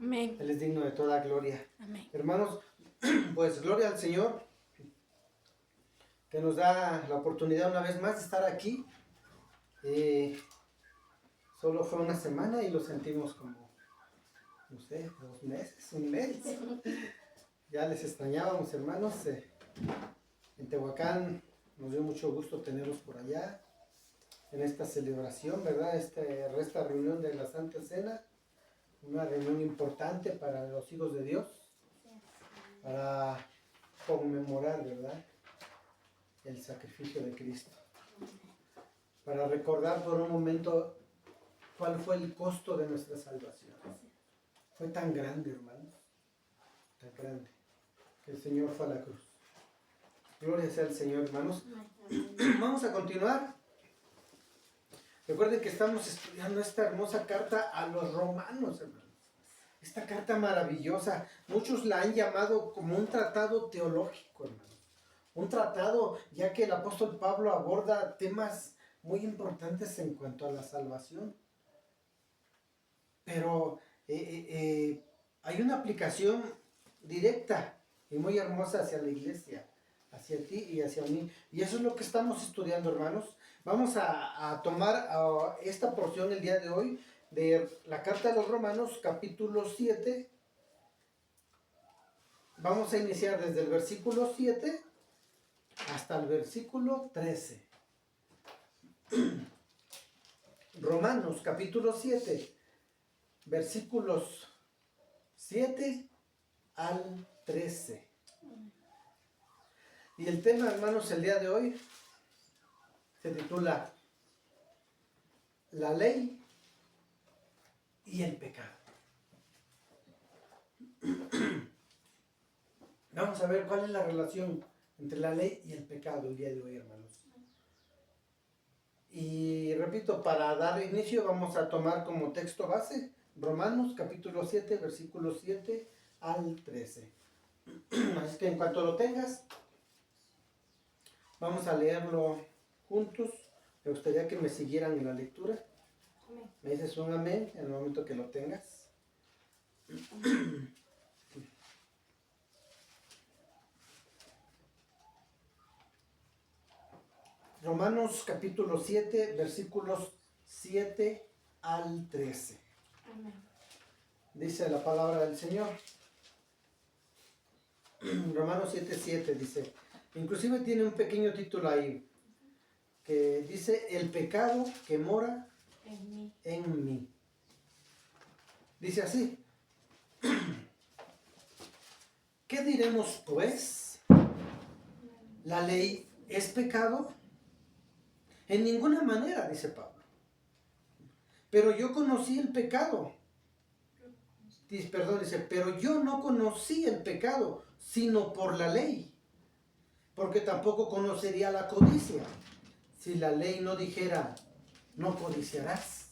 Amén. Él es digno de toda gloria. Amén. Hermanos, pues gloria al Señor, que nos da la oportunidad una vez más de estar aquí. Solo fue una semana y lo sentimos como, no sé, 2 meses, un mes. Ya les extrañábamos, hermanos. En Tehuacán nos dio mucho gusto tenerlos por allá, en esta celebración, ¿verdad? Esta reunión de la Santa Cena, una reunión importante para los hijos de Dios, para conmemorar, ¿verdad?, el sacrificio de Cristo, para recordar por un momento cuál fue el costo de nuestra salvación. Fue tan grande, hermanos, tan grande, que el Señor fue a la cruz. Gloria sea al Señor, hermanos. Vamos a continuar. Recuerden que estamos estudiando esta hermosa carta a los romanos, hermanos. Esta carta maravillosa, muchos la han llamado como un tratado teológico, hermanos. Un tratado, ya que el apóstol Pablo aborda temas muy importantes en cuanto a la salvación. Pero hay una aplicación directa y muy hermosa hacia la iglesia, hacia ti y hacia mí. Y eso es lo que estamos estudiando, hermanos. Vamos a tomar esta porción el día de hoy de la carta de los Romanos, capítulo 7. Vamos a iniciar desde el versículo 7 hasta el versículo 13. Romanos, capítulo 7, versículos 7 al 13. Y el tema, hermanos, el día de hoy se titula La ley y el pecado. Vamos a ver cuál es la relación entre la ley y el pecado el día de hoy, hermanos. Y repito, para dar inicio vamos a tomar como texto base Romanos capítulo 7, versículos 7 al 13. Así que en cuanto lo tengas, vamos a leerlo juntos. Me gustaría que me siguieran en la lectura. Amén. Me dices un amén en el momento que lo tengas. Amén. Romanos capítulo 7, versículos 7 al 13. Amén. Dice la palabra del Señor. Romanos 7, 7 dice, inclusive tiene un pequeño título ahí, que dice, el pecado que mora en mí. Dice así, ¿qué diremos pues? ¿La ley es pecado? En ninguna manera, dice Pablo. Pero yo conocí el pecado. Dice, pero yo no conocí el pecado, sino por la ley. Porque tampoco conocería la codicia, si la ley no dijera, no codiciarás.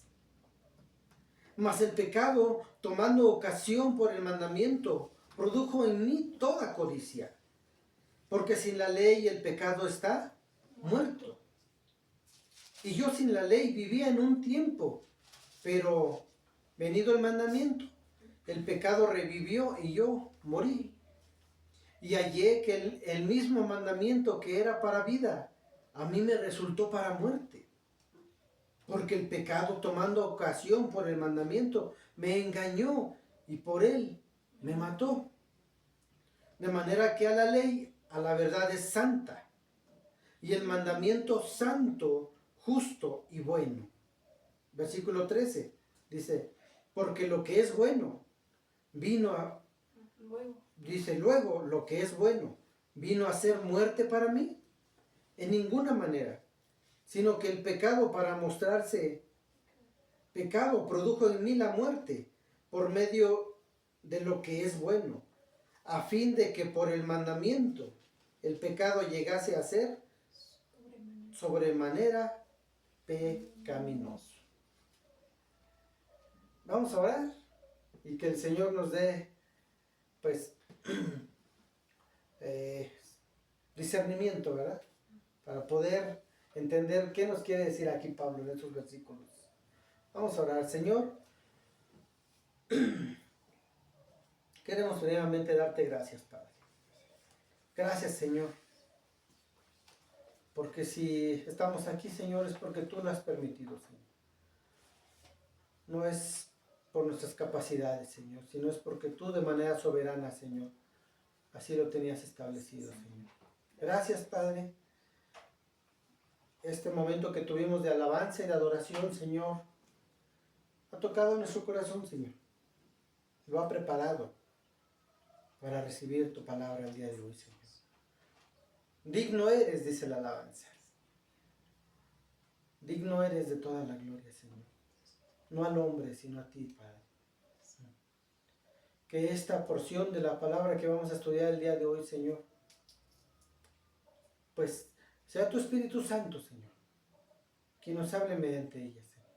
Mas el pecado, tomando ocasión por el mandamiento, produjo en mí toda codicia. Porque sin la ley el pecado está muerto. Y yo sin la ley vivía en un tiempo, pero venido el mandamiento, el pecado revivió y yo morí. Y hallé que el mismo mandamiento que era para vida, a mí me resultó para muerte. Porque el pecado, tomando ocasión por el mandamiento, me engañó y por él me mató. De manera que a la ley, a la verdad es santa, y el mandamiento santo, justo y bueno. Versículo 13 dice, porque lo que es bueno vino a... Dice, luego lo que es bueno vino a ser muerte para mí. En ninguna manera, sino que el pecado, para mostrarse pecado, produjo en mí la muerte por medio de lo que es bueno, a fin de que por el mandamiento el pecado llegase a ser sobremanera pecaminoso. Vamos a orar y que el Señor nos dé, pues, discernimiento, ¿verdad? Para poder entender qué nos quiere decir aquí Pablo en estos versículos. Vamos a orar. Señor, queremos primeramente darte gracias, Padre. Gracias, Señor. Porque si estamos aquí, Señor, es porque tú lo has permitido, Señor. No es por nuestras capacidades, Señor, sino es porque tú de manera soberana, Señor, así lo tenías establecido, Señor. Gracias, Padre. Este momento que tuvimos de alabanza y de adoración, Señor, ha tocado nuestro corazón, Señor. Lo ha preparado para recibir tu palabra el día de hoy, Señor. Digno eres, dice la alabanza. Digno eres de toda la gloria, Señor. No al hombre, sino a ti, Padre. Que esta porción de la palabra que vamos a estudiar el día de hoy, Señor, pues sea tu Espíritu Santo, Señor, quien nos hable mediante ella, Señor.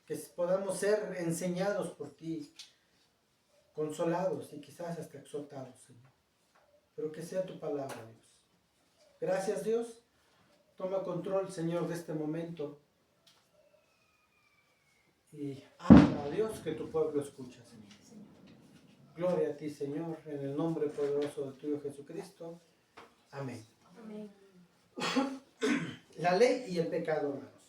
Que podamos ser enseñados por ti, consolados y quizás hasta exhortados, Señor. Pero que sea tu palabra, Dios. Gracias, Dios. Toma control, Señor, de este momento. Y habla a Dios que tu pueblo escucha, Señor. Gloria a ti, Señor, en el nombre poderoso de tu Hijo Jesucristo. Amén. Amén. La ley y el pecado, hermanos.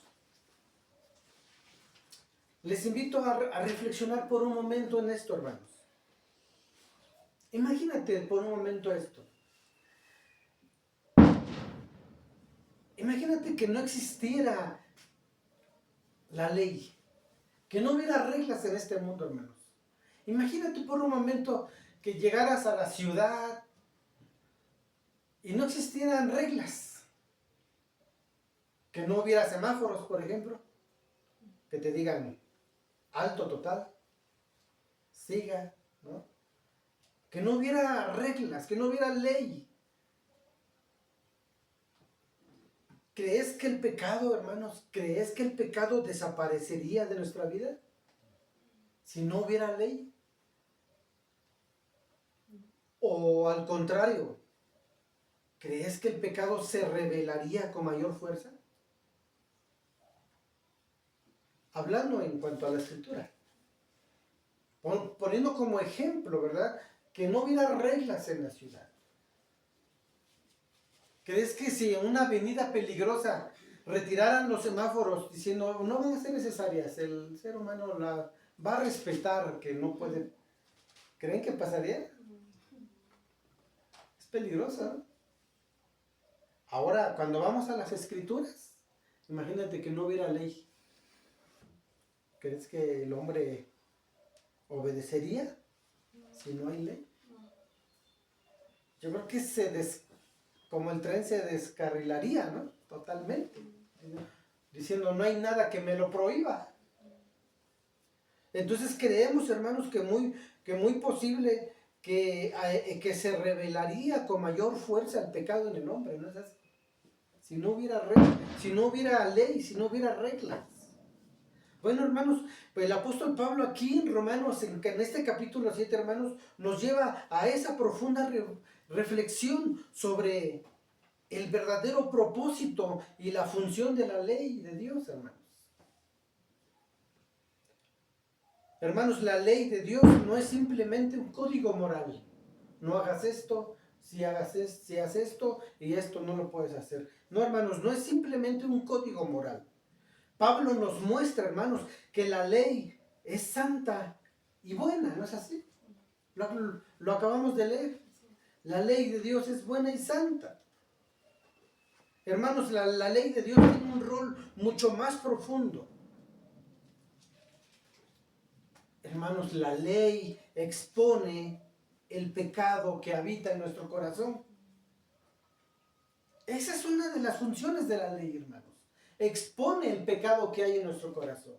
Les invito a reflexionar por un momento en esto, hermanos. Imagínate por un momento esto. Imagínate que no existiera la ley, que no hubiera reglas en este mundo, hermanos. Imagínate por un momento que llegaras a la ciudad y no existieran reglas, que no hubiera semáforos, por ejemplo, que te digan alto total, siga, ¿no? Que no hubiera reglas, que no hubiera ley. ¿Crees que el pecado, hermanos, crees que el pecado desaparecería de nuestra vida si no hubiera ley? O al contrario, ¿crees que el pecado se rebelaría con mayor fuerza? Hablando en cuanto a la Escritura, poniendo como ejemplo, ¿verdad? Que no hubiera reglas en la ciudad. ¿Crees que si en una avenida peligrosa retiraran los semáforos diciendo no van a ser necesarias, el ser humano la va a respetar, que no puede? ¿Creen que pasaría? Es peligrosa, ¿no? Ahora, cuando vamos a las Escrituras, imagínate que no hubiera ley. ¿Crees que el hombre obedecería si no hay ley? Yo creo que como el tren se descarrilaría, ¿no? Totalmente. Diciendo, no hay nada que me lo prohíba. Entonces creemos, hermanos, que muy posible que se revelaría con mayor fuerza el pecado en el hombre, ¿no es así? Si no hubiera ley, si no hubiera reglas. Bueno, hermanos, pues el apóstol Pablo aquí en Romanos, en este capítulo 7, hermanos, nos lleva a esa profunda reflexión sobre el verdadero propósito y la función de la ley de Dios, hermanos. Hermanos, la ley de Dios no es simplemente un código moral. No hagas esto, si haces esto y esto no lo puedes hacer. No, hermanos, no es simplemente un código moral. Pablo nos muestra, hermanos, que la ley es santa y buena, ¿no es así? Lo acabamos de leer. La ley de Dios es buena y santa. Hermanos, la ley de Dios tiene un rol mucho más profundo. Hermanos, la ley expone el pecado que habita en nuestro corazón. Esa es una de las funciones de la ley, hermanos. Expone el pecado que hay en nuestro corazón.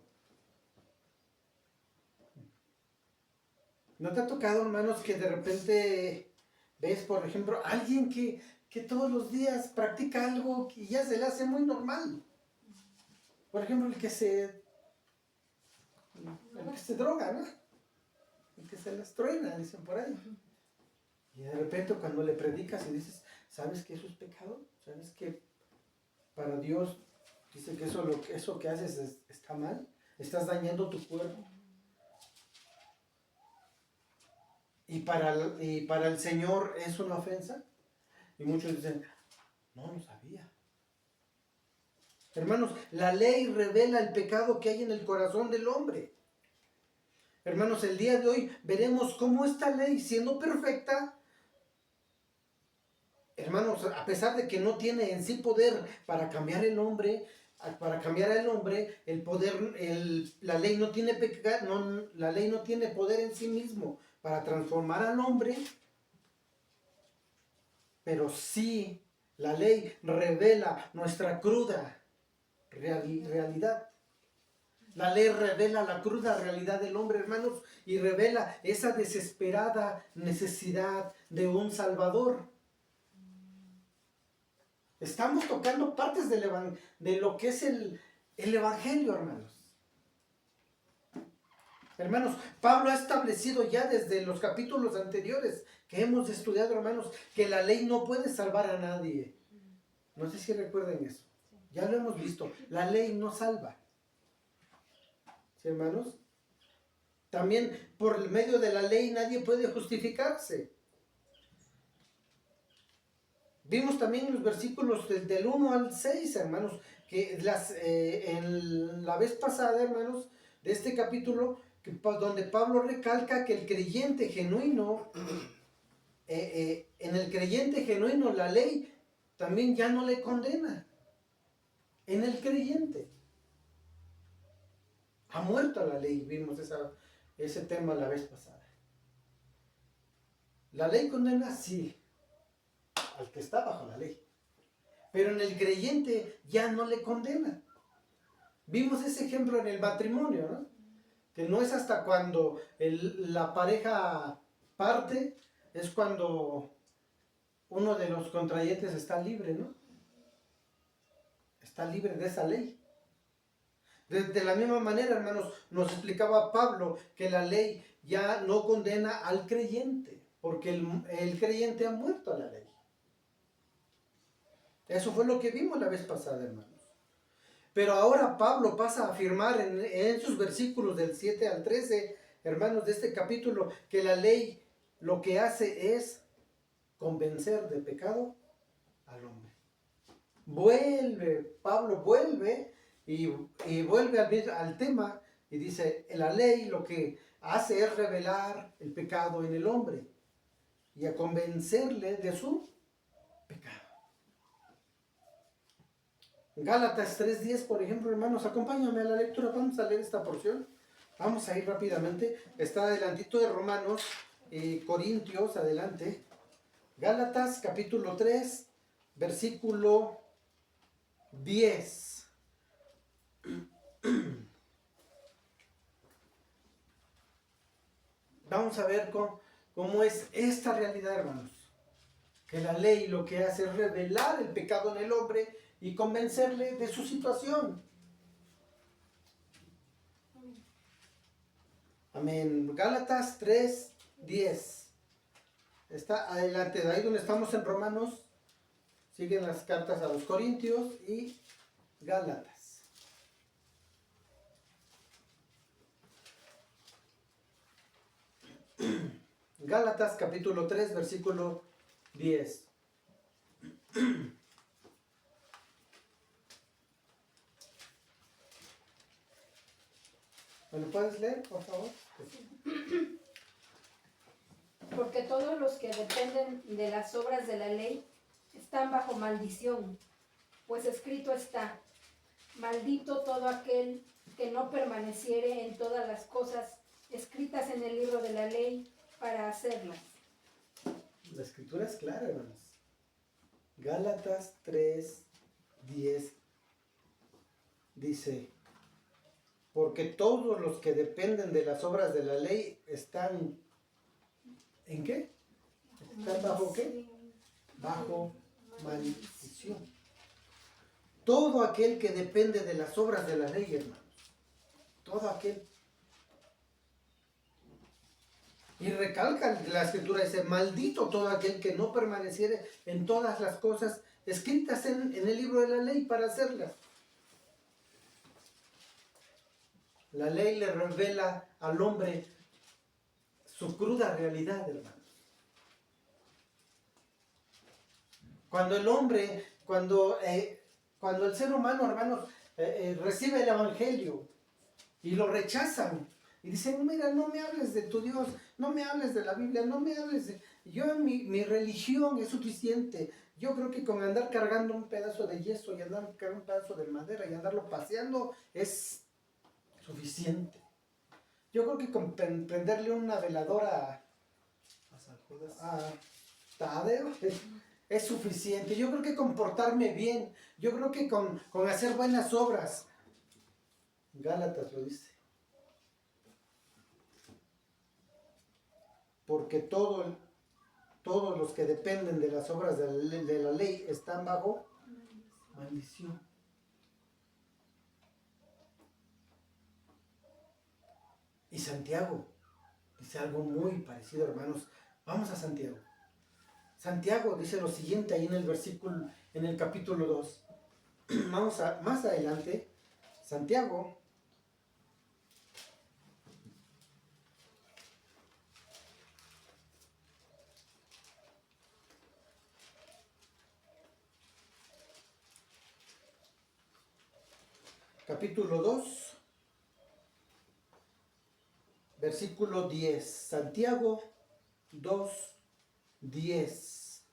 ¿No te ha tocado, hermanos, que de repente ves, por ejemplo, alguien que todos los días practica algo y ya se le hace muy normal? Por ejemplo, el que se droga, ¿no? El que se las truena, dicen por ahí. Y de repente cuando le predicas y dices, ¿sabes que eso es pecado? ¿Sabes que para Dios dice que eso que haces está mal? Estás dañando tu cuerpo. y para el Señor es una ofensa. Y muchos dicen, no sabía. Hermanos, la ley revela el pecado que hay en el corazón del hombre. Hermanos, el día de hoy veremos cómo esta ley, siendo perfecta, hermanos, a pesar de que no tiene en sí poder para cambiar el hombre, el poder, la ley no tiene la ley no tiene poder en sí mismo para transformar al hombre, pero sí la ley revela nuestra cruda realidad. La ley revela la cruda realidad del hombre, hermanos, y revela esa desesperada necesidad de un Salvador. Estamos tocando partes de lo que es el Evangelio, hermanos. Hermanos, Pablo ha establecido ya desde los capítulos anteriores que hemos estudiado, hermanos, que la ley no puede salvar a nadie. No sé si recuerden eso. Ya lo hemos visto. La ley no salva. ¿Sí, hermanos? También por el medio de la ley nadie puede justificarse. Vimos también los versículos del 1 al 6, hermanos, que en la vez pasada, hermanos, de este capítulo, donde Pablo recalca que el creyente genuino, en el creyente genuino la ley también ya no le condena. En el creyente. Ha muerto la ley, vimos ese tema la vez pasada. La ley condena, sí, al que está bajo la ley. Pero en el creyente ya no le condena. Vimos ese ejemplo en el matrimonio, ¿no? Que no es hasta cuando la pareja parte, es cuando uno de los contrayentes está libre, ¿no? Está libre de esa ley. De la misma manera, hermanos, nos explicaba Pablo que la ley ya no condena al creyente, porque el creyente ha muerto a la ley. Eso fue lo que vimos la vez pasada, hermanos. Pero ahora Pablo pasa a afirmar en sus versículos del 7 al 13, hermanos, de este capítulo, que la ley lo que hace es convencer de pecado al hombre. Pablo vuelve y vuelve al tema y dice, la ley lo que hace es revelar el pecado en el hombre y a convencerle de su pecado. Gálatas 3:10, por ejemplo, hermanos, acompáñame a la lectura, vamos a leer esta porción. Vamos a ir rápidamente, está adelantito de Romanos, Corintios, adelante. Gálatas capítulo 3, versículo 10. Vamos a ver cómo es esta realidad, hermanos. Que la ley lo que hace es revelar el pecado en el hombre y convencerle de su situación. Amén. Gálatas 3:10. Está adelante, de ahí donde estamos en Romanos. Siguen las cartas a los Corintios y Gálatas. Gálatas capítulo 3, versículo 10. ¿Me lo puedes leer, por favor? Porque todos los que dependen de las obras de la ley están bajo maldición, pues escrito está, maldito todo aquel que no permaneciere en todas las cosas escritas en el libro de la ley para hacerlas. La escritura es clara, hermanos. Gálatas 3:10 dice, porque todos los que dependen de las obras de la ley están, ¿en qué? ¿Están bajo qué? Bajo maldición. Todo aquel que depende de las obras de la ley, hermanos. Todo aquel. Y recalca la escritura, dice, maldito todo aquel que no permaneciere en todas las cosas escritas en el libro de la ley para hacerlas. La ley le revela al hombre su cruda realidad, hermanos. Cuando el hombre, cuando el ser humano, hermanos, recibe el Evangelio y lo rechazan y dicen, mira, no me hables de tu Dios, no me hables de la Biblia, no me hables de... Yo, mi religión es suficiente. Yo creo que con andar cargando un pedazo de yeso y andar cargando un pedazo de madera y andarlo paseando es suficiente. Yo creo que con prenderle una veladora a Tadeo es suficiente. Yo creo que con portarme bien, yo creo que con hacer buenas obras. Gálatas lo dice. Porque todos los que dependen de las obras de la ley están bajo maldición. Y Santiago dice algo muy parecido, hermanos. Vamos a Santiago. Santiago dice lo siguiente ahí en el capítulo 2. Vamos a más adelante. Santiago capítulo 2, versículo 10. Santiago 2, 10.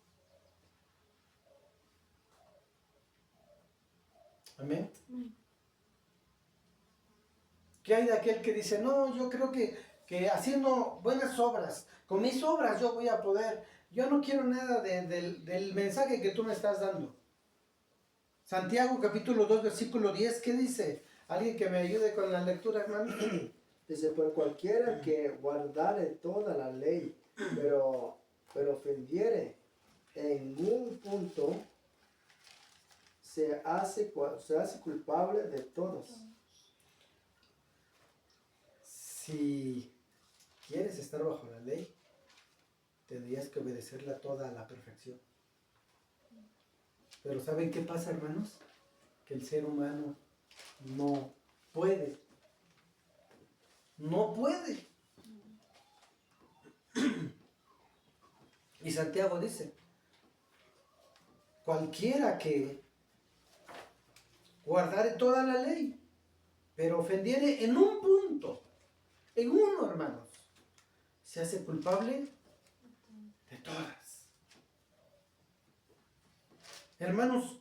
Amén. ¿Qué hay de aquel que dice, no, yo creo que haciendo buenas obras, con mis obras yo voy a poder, yo no quiero nada del mensaje que tú me estás dando? Santiago capítulo 2, versículo 10, ¿qué dice? ¿Alguien que me ayude con la lectura, hermano? Dice, por cualquiera que guardare toda la ley, pero ofendiere en un punto, se hace culpable de todos. Si quieres estar bajo la ley, tendrías que obedecerla toda a la perfección. Pero ¿saben qué pasa, hermanos? Que el ser humano no puede. No puede. Y Santiago dice, cualquiera que guardare toda la ley, pero ofendiere en un punto, en uno, hermanos, se hace culpable de todas. Hermanos,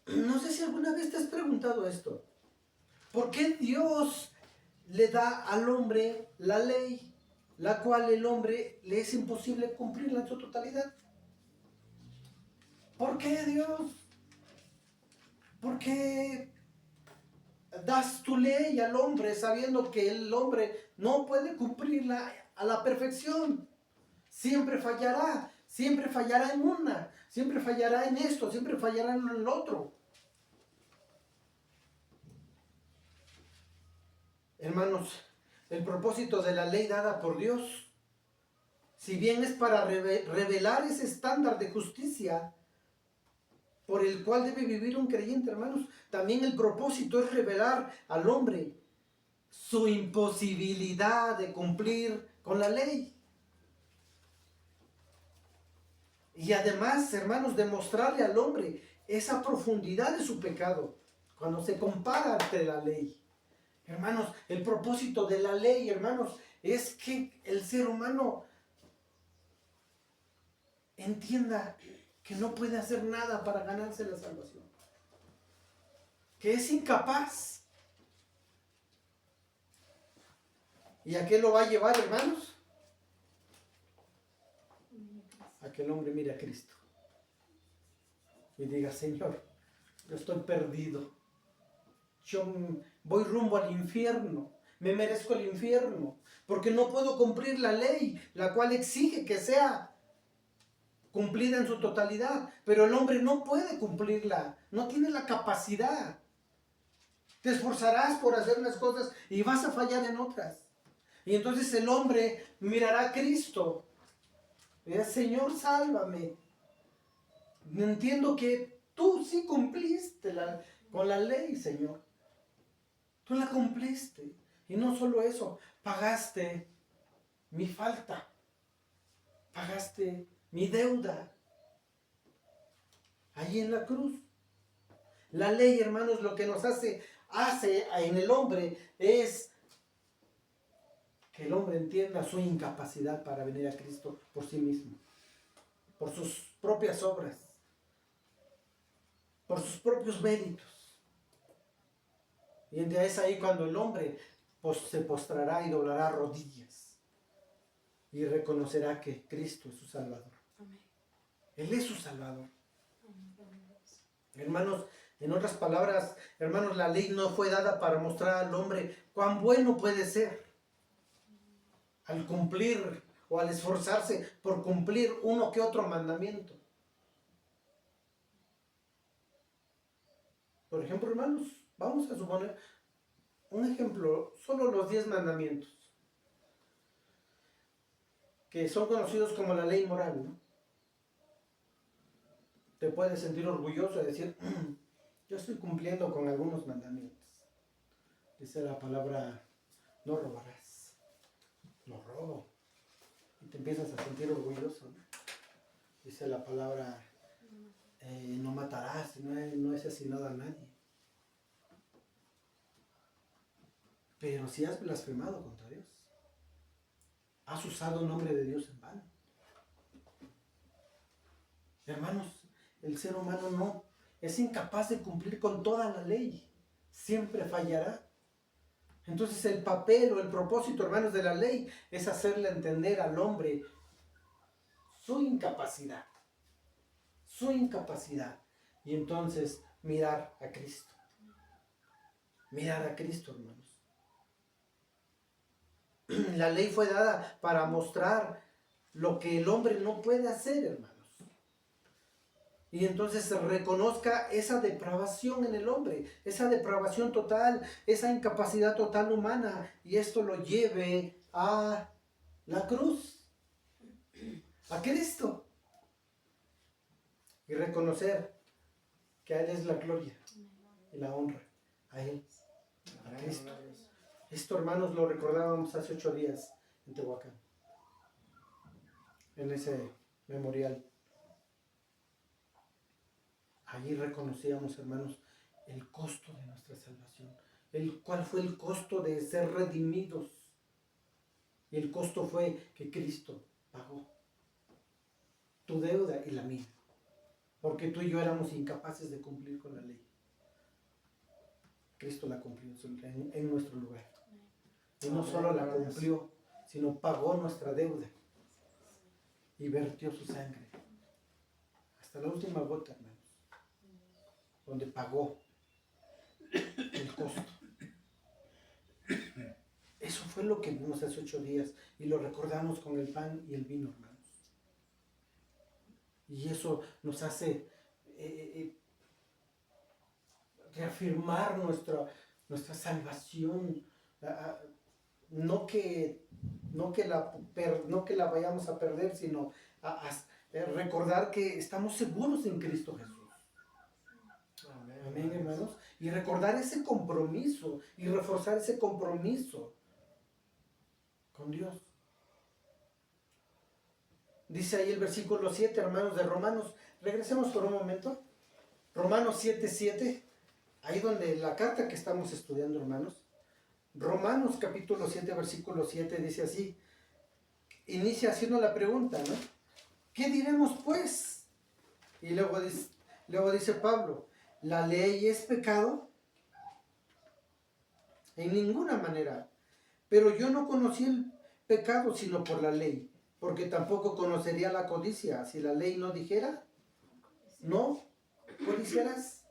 no sé si alguna vez te has preguntado esto. ¿Por qué Dios le da al hombre la ley, la cual el hombre le es imposible cumplirla en su totalidad? ¿Por qué, Dios? ¿Por qué das tu ley al hombre sabiendo que el hombre no puede cumplirla a la perfección? Siempre fallará en una, siempre fallará en esto, siempre fallará en el otro. Hermanos, el propósito de la ley dada por Dios, si bien es para revelar ese estándar de justicia por el cual debe vivir un creyente, hermanos, también el propósito es revelar al hombre su imposibilidad de cumplir con la ley. Y además, hermanos, demostrarle al hombre esa profundidad de su pecado cuando se compara ante la ley. Hermanos, el propósito de la ley, hermanos, es que el ser humano entienda que no puede hacer nada para ganarse la salvación, que es incapaz. ¿Y a qué lo va a llevar, hermanos? A que el hombre mire a Cristo y diga, Señor, yo estoy perdido, yo voy rumbo al infierno, me merezco el infierno, porque no puedo cumplir la ley, la cual exige que sea cumplida en su totalidad, pero el hombre no puede cumplirla, no tiene la capacidad. Te esforzarás por hacer unas cosas y vas a fallar en otras. Y entonces el hombre mirará a Cristo y dirá, Señor, sálvame. Entiendo que tú sí cumpliste con la ley, Señor. Tú la cumpliste. Y no solo eso, pagaste mi falta, pagaste mi deuda, ahí en la cruz. La ley, hermanos, lo que nos hace en el hombre es que el hombre entienda su incapacidad para venir a Cristo por sí mismo, por sus propias obras, por sus propios méritos. Y es ahí cuando el hombre se postrará y doblará rodillas y reconocerá que Cristo es su Salvador. Él es su Salvador. Hermanos, en otras palabras, hermanos, la ley no fue dada para mostrar al hombre cuán bueno puede ser al cumplir o al esforzarse por cumplir uno que otro mandamiento. Por ejemplo, hermanos, vamos a suponer un ejemplo, solo los 10 mandamientos, que son conocidos como la ley moral, ¿no? Te puedes sentir orgulloso de decir, yo estoy cumpliendo con algunos mandamientos. Dice la palabra, no robarás, no robo. Y te empiezas a sentir orgulloso, ¿no? Dice la palabra, no matarás, no es asesinado a nadie. Pero si has blasfemado contra Dios, has usado el nombre de Dios en vano. Hermanos, el ser humano no es incapaz de cumplir con toda la ley. Siempre fallará. Entonces el papel o el propósito, hermanos, de la ley es hacerle entender al hombre su incapacidad. Su incapacidad. Y entonces mirar a Cristo. Mirar a Cristo, hermanos. La ley fue dada para mostrar lo que el hombre no puede hacer, hermanos. Y entonces se reconozca esa depravación en el hombre, esa depravación total, esa incapacidad total humana, y esto lo lleve a la cruz, a Cristo. Y reconocer que a Él es la gloria y la honra, a Él, a Cristo. Esto, hermanos, lo recordábamos hace 8 días en Tehuacán, en ese memorial. Allí reconocíamos, hermanos, el costo de nuestra salvación. ¿Cuál fue el costo de ser redimidos? Y el costo fue que Cristo pagó tu deuda y la mía. Porque tú y yo éramos incapaces de cumplir con la ley. Cristo la cumplió en nuestro lugar. Y no solo la cumplió, sino pagó nuestra deuda. Y vertió su sangre. Hasta la última gota, hermanos. Donde pagó el costo. Eso fue lo que vimos hace 8 días y lo recordamos con el pan y el vino, hermanos. Y eso nos hace reafirmar nuestra salvación. No que la vayamos a perder, sino recordar que estamos seguros en Cristo Jesús. Amén, hermanos. Y recordar ese compromiso y reforzar ese compromiso con Dios. Dice ahí el versículo 7, hermanos, de Romanos. Regresemos por un momento. Romanos 7:7. Ahí donde la carta que estamos estudiando, hermanos. Romanos capítulo 7, versículo 7 dice así. Inicia haciendo la pregunta, ¿no? ¿Qué diremos pues? Y luego dice Pablo, ¿la ley es pecado? En ninguna manera. Pero yo no conocí el pecado sino por la ley, porque tampoco conocería la codicia si la ley no dijera, no codiciarás.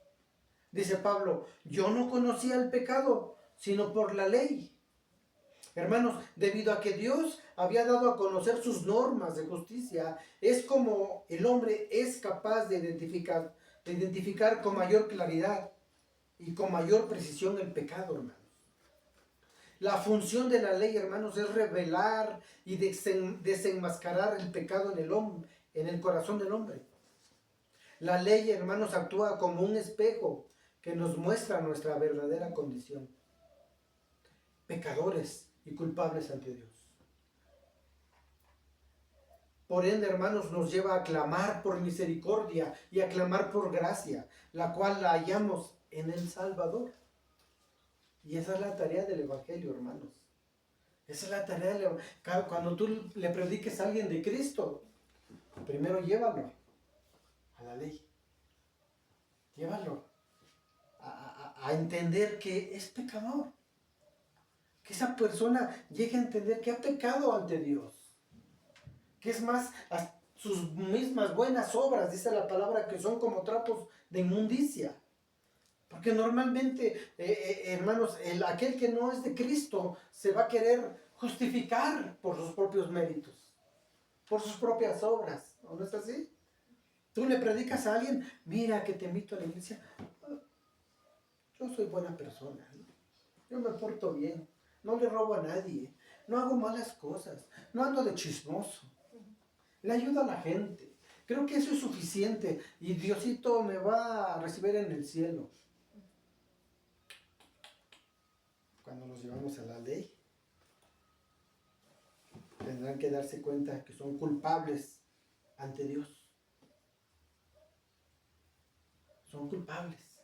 Dice Pablo, yo no conocía el pecado sino por la ley. Hermanos, debido a que Dios había dado a conocer sus normas de justicia, es como el hombre es capaz de identificar con mayor claridad y con mayor precisión el pecado, hermanos. La función de la ley, hermanos, es revelar y desenmascarar el pecado en el corazón del hombre. La ley, hermanos, actúa como un espejo que nos muestra nuestra verdadera condición. Pecadores y culpables ante Dios. Por ende, hermanos, nos lleva a clamar por misericordia y a clamar por gracia, la cual la hallamos en el Salvador. Y esa es la tarea del Evangelio, hermanos. Esa es la tarea del Evangelio. Cuando tú le prediques a alguien de Cristo, primero llévalo a la ley. Llévalo a entender que es pecador. Que esa persona llegue a entender que ha pecado ante Dios. Que es más, a sus mismas buenas obras, dice la palabra, que son como trapos de inmundicia. Porque normalmente, hermanos, aquel que no es de Cristo se va a querer justificar por sus propios méritos, por sus propias obras. ¿No es así? Tú le predicas a alguien, mira que te invito a la iglesia. Yo soy buena persona, ¿no? Yo me porto bien, no le robo a nadie, no hago malas cosas, no ando de chismoso. Le ayudo a la gente. Creo que eso es suficiente y Diosito me va a recibir en el cielo. Cuando los llevamos a la ley, tendrán que darse cuenta que son culpables ante Dios. Son culpables.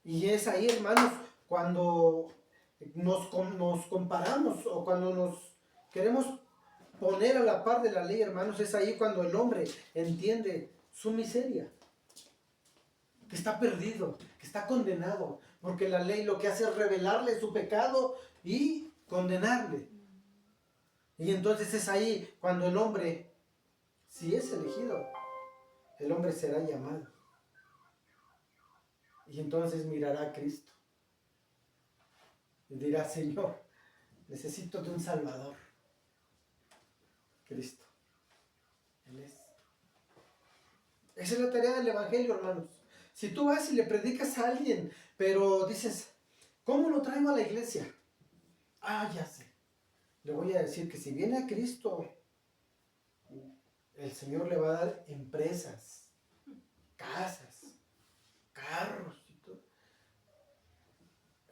Y es ahí, hermanos, cuando nos comparamos o cuando nos queremos poner a la par de la ley, hermanos, es ahí cuando el hombre entiende su miseria, que está perdido, que está condenado, porque la ley lo que hace es revelarle su pecado y condenarle. Y entonces es ahí cuando el hombre, si es elegido, el hombre será llamado. Y entonces mirará a Cristo y dirá, Señor, necesito de un Salvador. Cristo. Él es. Esa es la tarea del Evangelio, hermanos. Si tú vas y le predicas a alguien, pero dices, ¿cómo lo traigo a la iglesia? Ya sé. Le voy a decir que si viene a Cristo, el Señor le va a dar empresas, casas, carros y todo.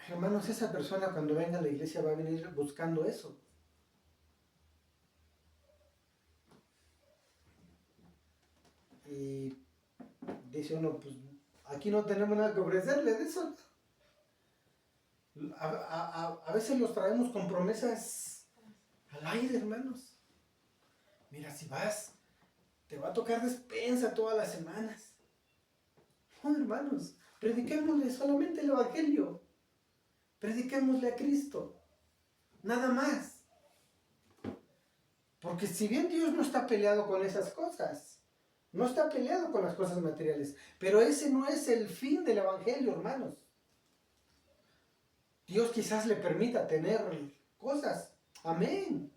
Hermanos, esa persona cuando venga a la iglesia va a venir buscando eso. Y dice uno, pues aquí no tenemos nada que ofrecerle de eso. A veces los traemos con promesas al aire, hermanos. Mira, si vas, te va a tocar despensa todas las semanas. No, hermanos, prediquémosle solamente el Evangelio. Prediquémosle a Cristo. Nada más. Porque si bien Dios no está peleado con esas cosas, no está peleado con las cosas materiales, pero ese no es el fin del Evangelio, hermanos. Dios quizás le permita tener cosas, amén,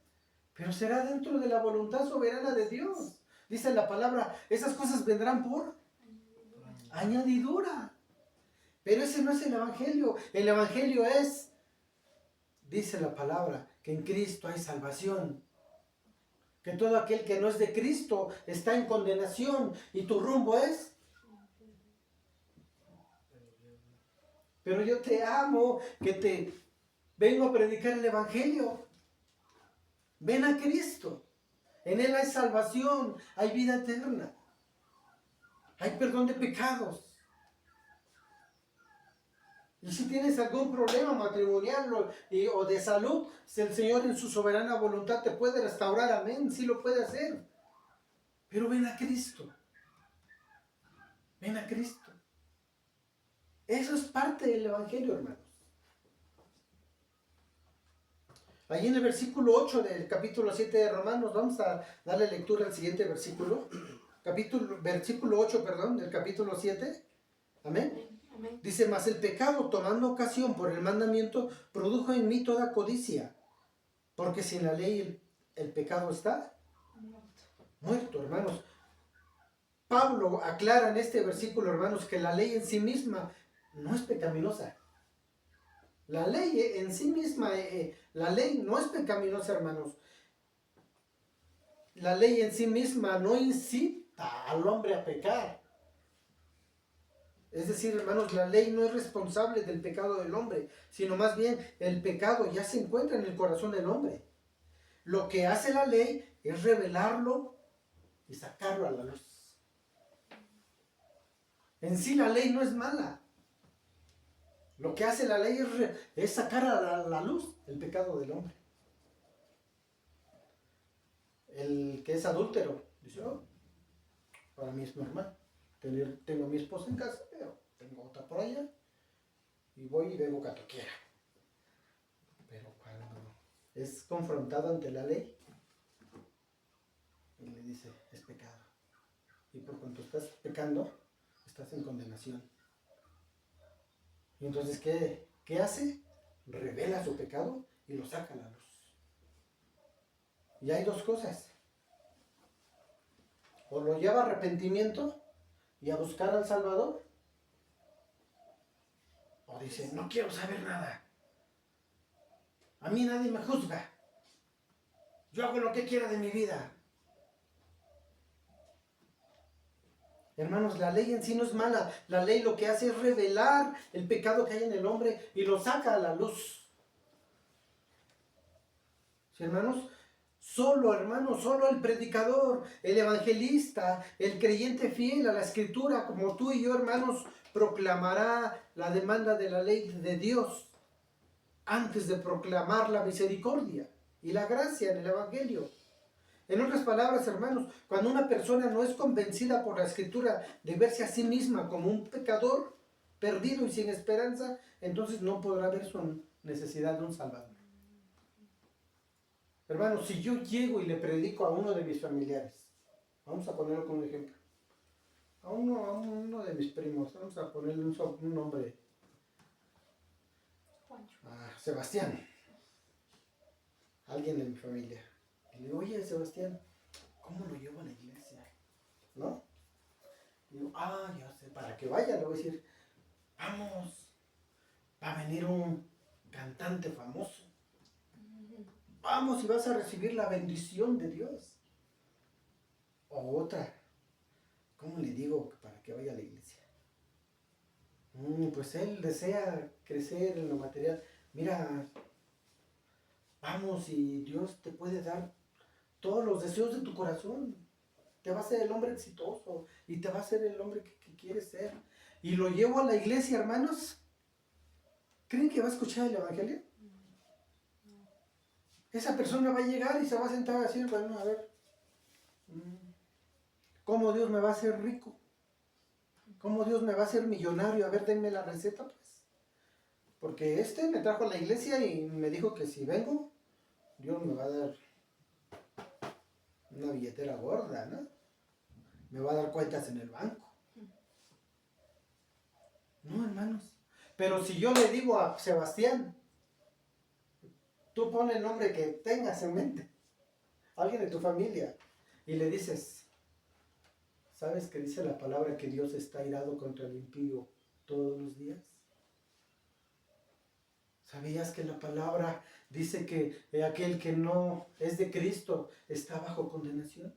pero será dentro de la voluntad soberana de Dios. Dice la palabra, esas cosas vendrán por añadidura. Pero ese no es el Evangelio. El Evangelio es, dice la palabra, que en Cristo hay salvación. Que todo aquel que no es de Cristo está en condenación y tu rumbo es. Pero yo te amo, que te vengo a predicar el Evangelio. Ven a Cristo. En Él hay salvación, hay vida eterna. Hay perdón de pecados. Y si tienes algún problema matrimonial o de salud, si el Señor en su soberana voluntad te puede restaurar, amén, sí lo puede hacer. Pero ven a Cristo. Ven a Cristo. Eso es parte del Evangelio, hermanos. Allí en el versículo 8 del capítulo 7 de Romanos, vamos a darle lectura al siguiente versículo. Versículo 8, del capítulo 7. Amén. Amén. Dice, mas el pecado, tomando ocasión por el mandamiento, produjo en mí toda codicia. Porque sin la ley el pecado está muerto, hermanos. Pablo aclara en este versículo, hermanos, que la ley en sí misma no es pecaminosa. La ley en sí misma, la ley no es pecaminosa, hermanos. La ley en sí misma no incita al hombre a pecar. Es decir, hermanos, la ley no es responsable del pecado del hombre, sino más bien el pecado ya se encuentra en el corazón del hombre. Lo que hace la ley es revelarlo y sacarlo a la luz. En sí la ley no es mala. Lo que hace la ley es sacar a la luz el pecado del hombre. El que es adúltero dice, oh, para mí es normal. Tengo a mi esposa en casa, pero tengo otra por allá y voy y bebo cuando quiera. Pero cuando es confrontado ante la ley, y le dice, es pecado. Y por cuanto estás pecando, estás en condenación. Y entonces, ¿qué hace? Revela su pecado y lo saca a la luz. Y hay dos cosas. O lo lleva a arrepentimiento y a buscar al Salvador, o dice, no quiero saber nada. A mí nadie me juzga. Yo hago lo que quiera de mi vida. Hermanos, la ley en sí no es mala. La ley lo que hace es revelar el pecado que hay en el hombre y lo saca a la luz. ¿Sí, hermanos? Solo el predicador, el evangelista, el creyente fiel a la escritura, como tú y yo, hermanos, proclamará la demanda de la ley de Dios antes de proclamar la misericordia y la gracia en el evangelio. En otras palabras, hermanos, cuando una persona no es convencida por la escritura de verse a sí misma como un pecador perdido y sin esperanza, entonces no podrá ver su necesidad de un Salvador. Hermanos, si yo llego y le predico a uno de mis familiares, vamos a ponerlo como un ejemplo, a uno de mis primos, vamos a ponerle un nombre, a Sebastián, alguien de mi familia, y le digo, oye, Sebastián, ¿cómo lo llevo a la iglesia? ¿No? Y digo, ya sé, para que vaya, le voy a decir, vamos, va a venir un cantante famoso. Vamos y vas a recibir la bendición de Dios. O otra, ¿cómo le digo para que vaya a la iglesia? Pues él desea crecer en lo material. Mira, vamos y Dios te puede dar todos los deseos de tu corazón. Te va a hacer el hombre exitoso y te va a hacer el hombre que quieres ser. Y lo llevo a la iglesia, hermanos. ¿Creen que va a escuchar el evangelio? Esa persona va a llegar y se va a sentar a decir, bueno, a ver, ¿cómo Dios me va a hacer rico? ¿Cómo Dios me va a hacer millonario? A ver, denme la receta, pues. Porque me trajo a la iglesia y me dijo que si vengo, Dios me va a dar una billetera gorda, ¿no? Me va a dar cuentas en el banco. No, hermanos. Pero si yo le digo a Sebastián, tú pon el nombre que tengas en mente, alguien de tu familia, y le dices, ¿sabes que dice la palabra que Dios está airado contra el impío todos los días? ¿Sabías que la palabra dice que aquel que no es de Cristo está bajo condenación?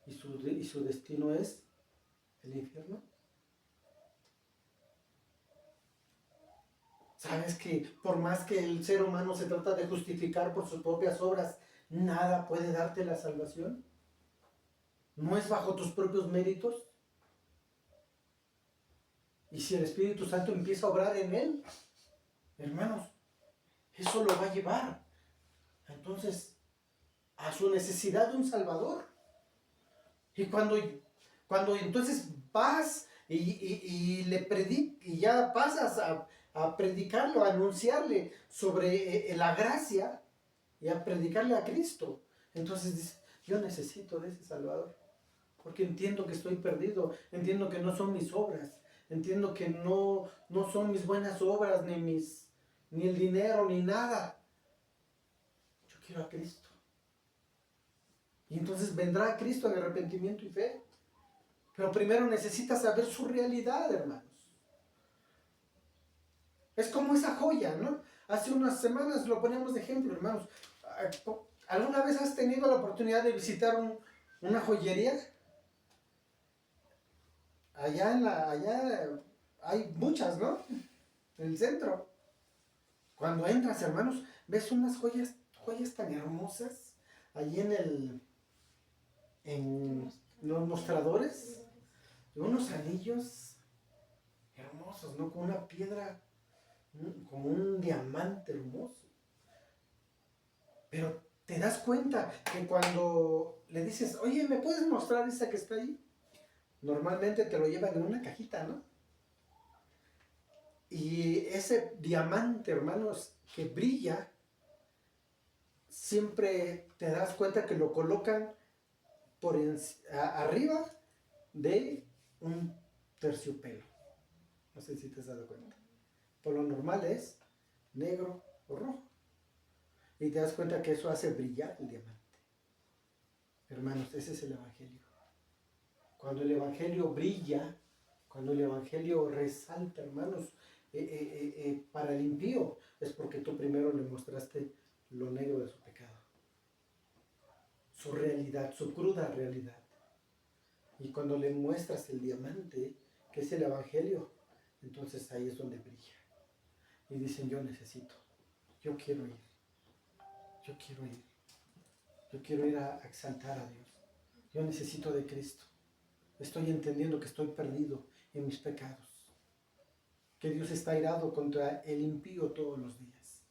¿Y su destino es el infierno? ¿Sabes que por más que el ser humano se trata de justificar por sus propias obras, nada puede darte la salvación? ¿No es bajo tus propios méritos? Y si el Espíritu Santo empieza a obrar en él, hermanos, eso lo va a llevar entonces a su necesidad de un Salvador. Y cuando entonces vas y ya pasas a predicarlo, a anunciarle sobre la gracia y a predicarle a Cristo, entonces dices, yo necesito de ese Salvador, porque entiendo que estoy perdido, entiendo que no son mis obras, entiendo que no son mis buenas obras, ni el dinero, ni nada. Yo quiero a Cristo. Y entonces vendrá Cristo en arrepentimiento y fe. Pero primero necesitas saber su realidad, hermanos. Es como esa joya, ¿no? Hace unas semanas lo ponemos de ejemplo, hermanos. ¿Alguna vez has tenido la oportunidad de visitar una joyería? allá hay muchas, ¿no? En el centro. Cuando entras, hermanos, ves unas joyas tan hermosas allí en los mostradores, unos anillos hermosos, ¿no? Con una piedra, como un diamante hermoso. Pero te das cuenta que cuando le dices, oye, ¿me puedes mostrar esa que está ahí? Normalmente te lo llevan en una cajita, ¿no? Y ese diamante, hermanos, que brilla, siempre te das cuenta que lo colocan arriba de un terciopelo. No sé si te has dado cuenta. Por lo normal es negro o rojo. Y te das cuenta que eso hace brillar el diamante. Hermanos, ese es el Evangelio. Cuando el Evangelio brilla, cuando el Evangelio resalta, hermanos, para el impío, es porque tú primero le mostraste lo negro de su pecado. Su realidad, su cruda realidad. Y cuando le muestras el diamante, que es el Evangelio, entonces ahí es donde brilla. Y dicen, yo necesito, yo quiero ir, yo quiero ir, yo quiero ir a exaltar a Dios. Yo necesito de Cristo. Estoy entendiendo que estoy perdido en mis pecados. Que Dios está airado contra el impío todos los días.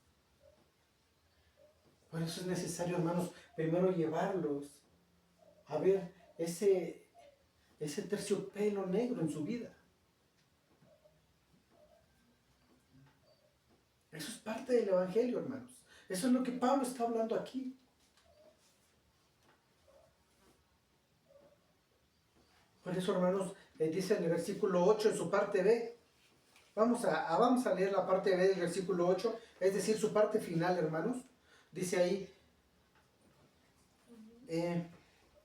Por eso es necesario, hermanos, primero llevarlos a ver ese terciopelo negro en su vida. Eso es parte del Evangelio, hermanos. Eso es lo que Pablo está hablando aquí. Por eso, hermanos, dice en el versículo 8, en su parte B. Vamos a leer la parte B del versículo 8, es decir, su parte final, hermanos. Dice ahí,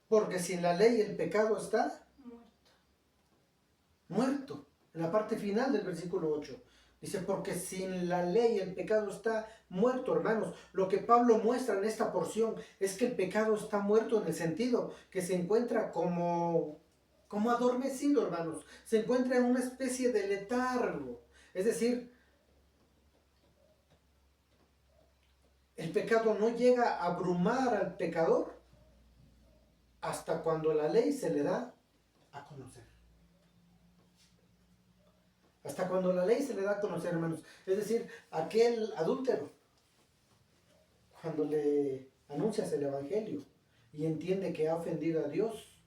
porque sin la ley el pecado está muerto. En la parte final del versículo 8. Dice, porque sin la ley el pecado está muerto, hermanos. Lo que Pablo muestra en esta porción es que el pecado está muerto en el sentido que se encuentra como adormecido, hermanos. Se encuentra en una especie de letargo. Es decir, el pecado no llega a abrumar al pecador hasta cuando la ley se le da a conocer. Hasta cuando la ley se le da a conocer, hermanos. Es decir, aquel adúltero, cuando le anuncias el Evangelio y entiende que ha ofendido a Dios,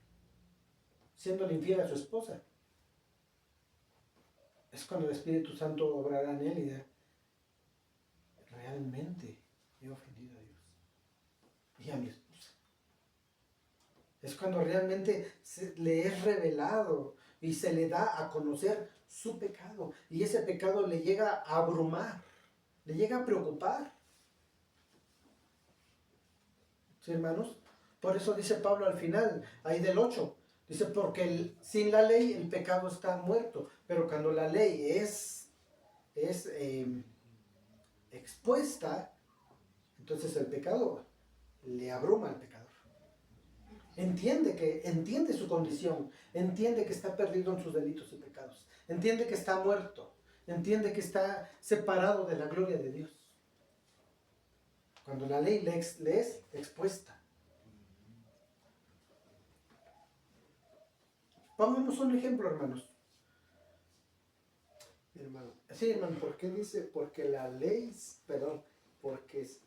siendo infiel a su esposa, es cuando el Espíritu Santo obrará en él y dirá, realmente he ofendido a Dios y a mi esposa. Es cuando realmente le es revelado y se le da a conocer su pecado. Y ese pecado le llega a abrumar, le llega a preocupar. ¿Sí, hermanos? Por eso dice Pablo al final, ahí del 8, dice, porque sin la ley el pecado está muerto, pero cuando la ley es expuesta, entonces el pecado le abruma al pecador. Entiende su condición, entiende que está perdido en sus delitos y pecados, entiende que está muerto, entiende que está separado de la gloria de Dios. Cuando la ley le es expuesta. Pongamos un ejemplo, hermanos. Hermano, Sí, hermano. ¿por qué dice? Porque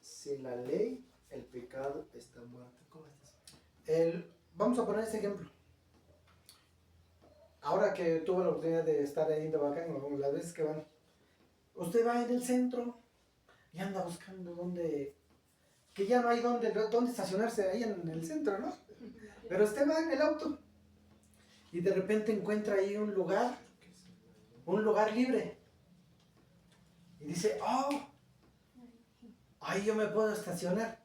sin la ley el pecado está muerto. ¿Cómo es eso? Vamos a poner este ejemplo. Ahora que tuve la oportunidad de estar ahí en Tehuacán, o las veces que van, usted va en el centro y anda buscando que ya no hay dónde estacionarse ahí en el centro, ¿no? Pero usted va en el auto y de repente encuentra ahí un lugar libre. Y dice, oh, ahí yo me puedo estacionar.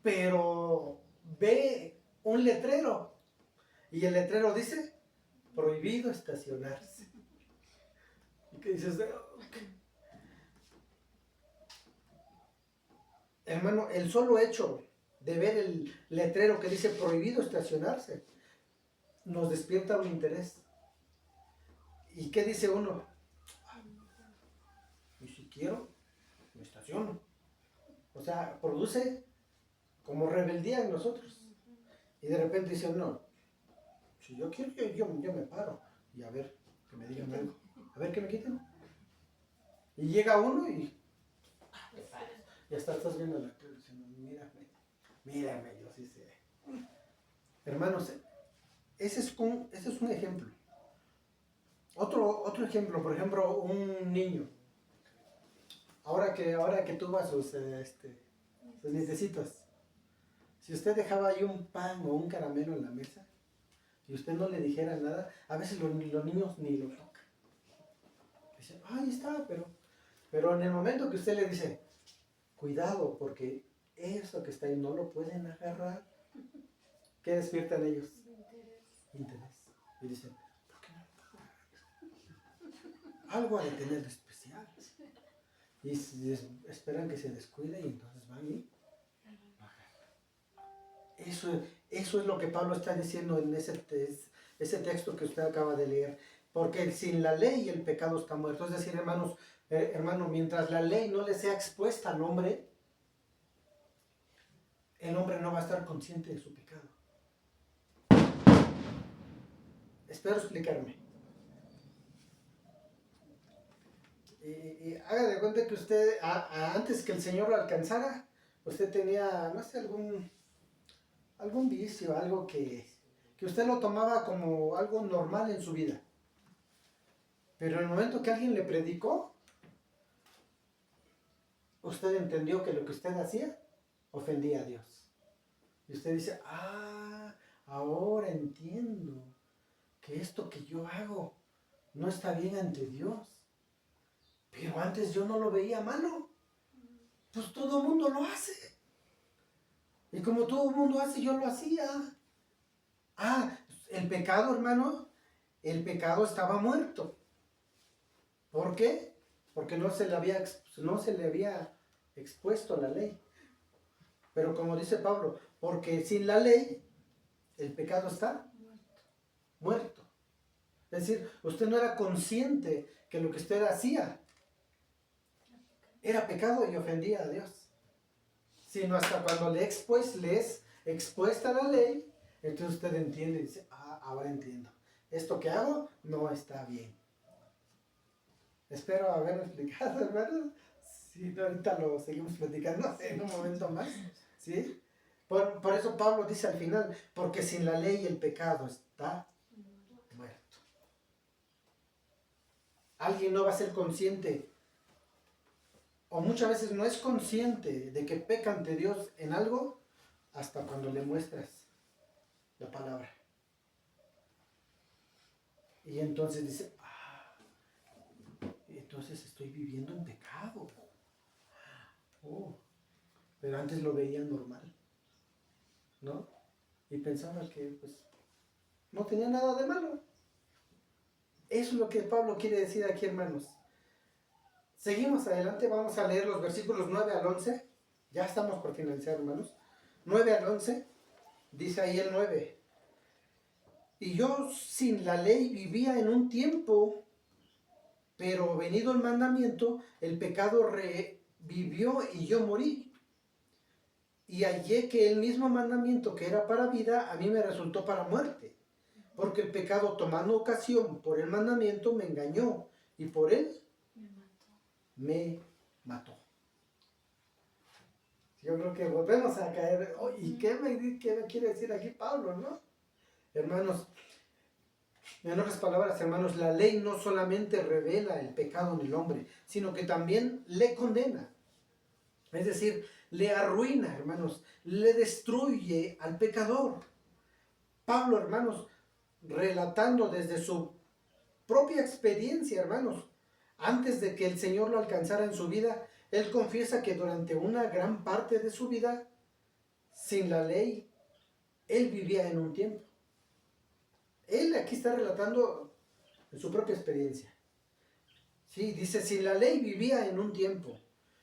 Pero ve un letrero y el letrero dice, prohibido estacionarse. ¿Y qué dices? Hermano, el solo hecho de ver el letrero que dice prohibido estacionarse, nos despierta un interés. ¿Y qué dice uno? Y si quiero, me estaciono. O sea, produce como rebeldía en nosotros. Y de repente dice, no, si yo quiero, yo me paro. Y a ver, que me digan algo. A ver, que me quiten. Y llega uno y... te paras. Y hasta estás viendo la tele diciendo, mírame, yo sí sé. Hermanos, ese es un ejemplo. Otro ejemplo, por ejemplo, un niño. Ahora que tuvo sus nietecitos. Si usted dejaba ahí un pan o un caramelo en la mesa y usted no le dijera nada, a veces los niños ni lo tocan. Dicen, ahí está, pero en el momento que usted le dice, cuidado, porque eso que está ahí no lo pueden agarrar, ¿qué despiertan ellos? Interés. Y dicen, ¿por qué no lo agarran? Algo ha de tener de especial. Y esperan que se descuide y entonces van y lo agarran. Eso es lo que Pablo está diciendo en ese texto que usted acaba de leer. Porque sin la ley el pecado está muerto. Es decir, hermano, mientras la ley no le sea expuesta al hombre, el hombre no va a estar consciente de su pecado. Espero explicarme. Y haga de cuenta que usted, antes que el Señor lo alcanzara, usted tenía, no sé, algún vicio, algo que usted lo tomaba como algo normal en su vida. Pero en el momento que alguien le predicó, usted entendió que lo que usted hacía ofendía a Dios. Y usted dice, ahora entiendo que esto que yo hago no está bien ante Dios. Pero antes yo no lo veía malo. Pues todo el mundo lo hace. Y como todo el mundo hace, yo lo hacía. El pecado, hermano, el pecado estaba muerto. ¿Por qué? Porque no se le había expuesto la ley. Pero como dice Pablo, porque sin la ley, el pecado está muerto. Es decir, usted no era consciente que lo que usted hacía era pecado y ofendía a Dios. Sino hasta cuando le es expuesta la ley, entonces usted entiende y dice, ahora entiendo. Esto que hago no está bien. Espero haberme explicado, hermano. Sí, ahorita lo seguimos platicando en un momento más. ¿Sí? Por eso Pablo dice al final, porque sin la ley el pecado está muerto. Alguien no va a ser consciente, o muchas veces no es consciente de que peca ante Dios en algo, hasta cuando le muestras la palabra. Y entonces dice, entonces estoy viviendo en pecado. Pero antes lo veía normal, ¿no? Y pensaba que pues no tenía nada de malo. Eso es lo que Pablo quiere decir aquí, hermanos. Seguimos adelante, vamos a leer los versículos 9 al 11. Ya estamos por finalizar, hermanos. 9 al 11, dice ahí el 9. Y yo sin la ley vivía en un tiempo, pero venido el mandamiento, el pecado revivió y yo morí. Y hallé que el mismo mandamiento que era para vida, a mí me resultó para muerte. Porque el pecado, tomando ocasión por el mandamiento, me engañó. Y por él me mató. Yo creo que volvemos a caer. ¿Y qué me quiere decir aquí Pablo, no? Hermanos, en otras palabras, hermanos, la ley no solamente revela el pecado en el hombre, sino que también le condena. Es decir, le arruina, hermanos, le destruye al pecador. Pablo, hermanos, relatando desde su propia experiencia, hermanos, antes de que el Señor lo alcanzara en su vida, él confiesa que durante una gran parte de su vida, sin la ley, él vivía en un tiempo. Él aquí está relatando su propia experiencia. Sí, dice, sin la ley vivía en un tiempo.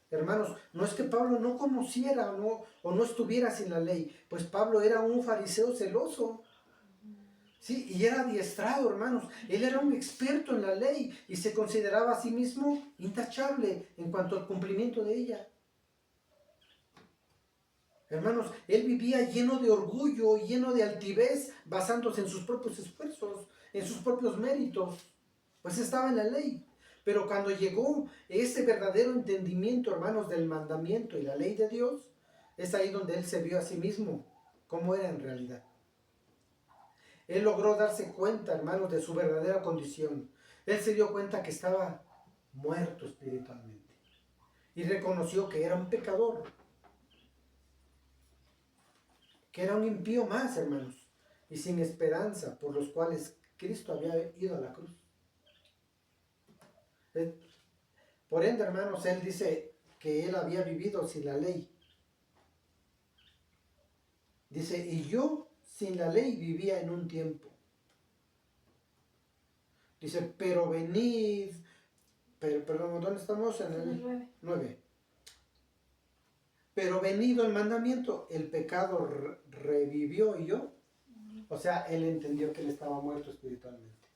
Hermanos, no es que Pablo no conociera o no estuviera sin la ley, pues Pablo era un fariseo celoso. Sí, y era adiestrado, hermanos. Él era un experto en la ley y se consideraba a sí mismo intachable en cuanto al cumplimiento de ella. Hermanos, él vivía lleno de orgullo, lleno de altivez, basándose en sus propios esfuerzos, en sus propios méritos, pues estaba en la ley. Pero cuando llegó ese verdadero entendimiento, hermanos, del mandamiento y la ley de Dios, es ahí donde él se vio a sí mismo, cómo era en realidad. Él logró darse cuenta, hermanos, de su verdadera condición. Él se dio cuenta que estaba muerto espiritualmente y reconoció que era un pecador, que era un impío más, hermanos, y sin esperanza, por los cuales Cristo había ido a la cruz. Por ende, hermanos, él dice que él había vivido sin la ley. Dice, y yo sin la ley vivía en un tiempo. Dice, pero venid, perdón, ¿dónde estamos? En el 9. Pero venido el mandamiento, el pecado revivió y yo. O sea, él entendió que él estaba muerto espiritualmente.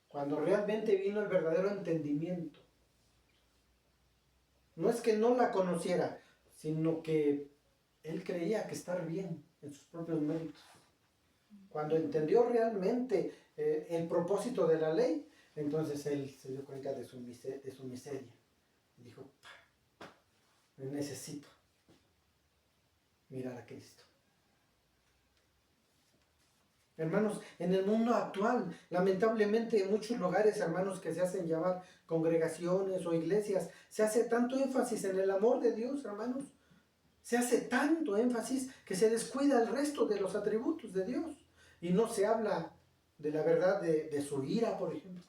Cuando realmente vino el verdadero entendimiento. No es que no la conociera, sino que él creía que estar bien en sus propios méritos. Cuando entendió realmente el propósito de la ley, entonces él se dio cuenta de su miseria. Y dijo, necesito mirar a Cristo. Hermanos, en el mundo actual, lamentablemente en muchos lugares, hermanos, que se hacen llamar congregaciones o iglesias, se hace tanto énfasis en el amor de Dios, hermanos. Se hace tanto énfasis que se descuida el resto de los atributos de Dios. Y no se habla de la verdad de su ira, por ejemplo,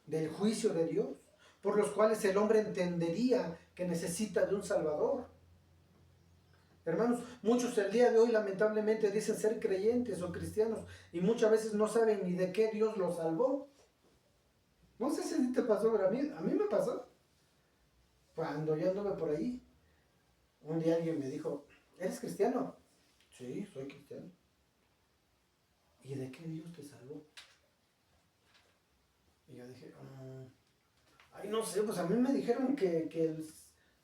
del juicio de Dios, por los cuales el hombre entendería que necesita de un Salvador. Hermanos, muchos el día de hoy lamentablemente dicen ser creyentes o cristianos y muchas veces no saben ni de qué Dios los salvó. No sé si te pasó, pero a mí me pasó. Cuando yo anduve por ahí, un día alguien me dijo, ¿eres cristiano? Sí, soy cristiano. ¿Y de qué Dios te salvó? Y yo dije, ay, no sé, pues a mí me dijeron que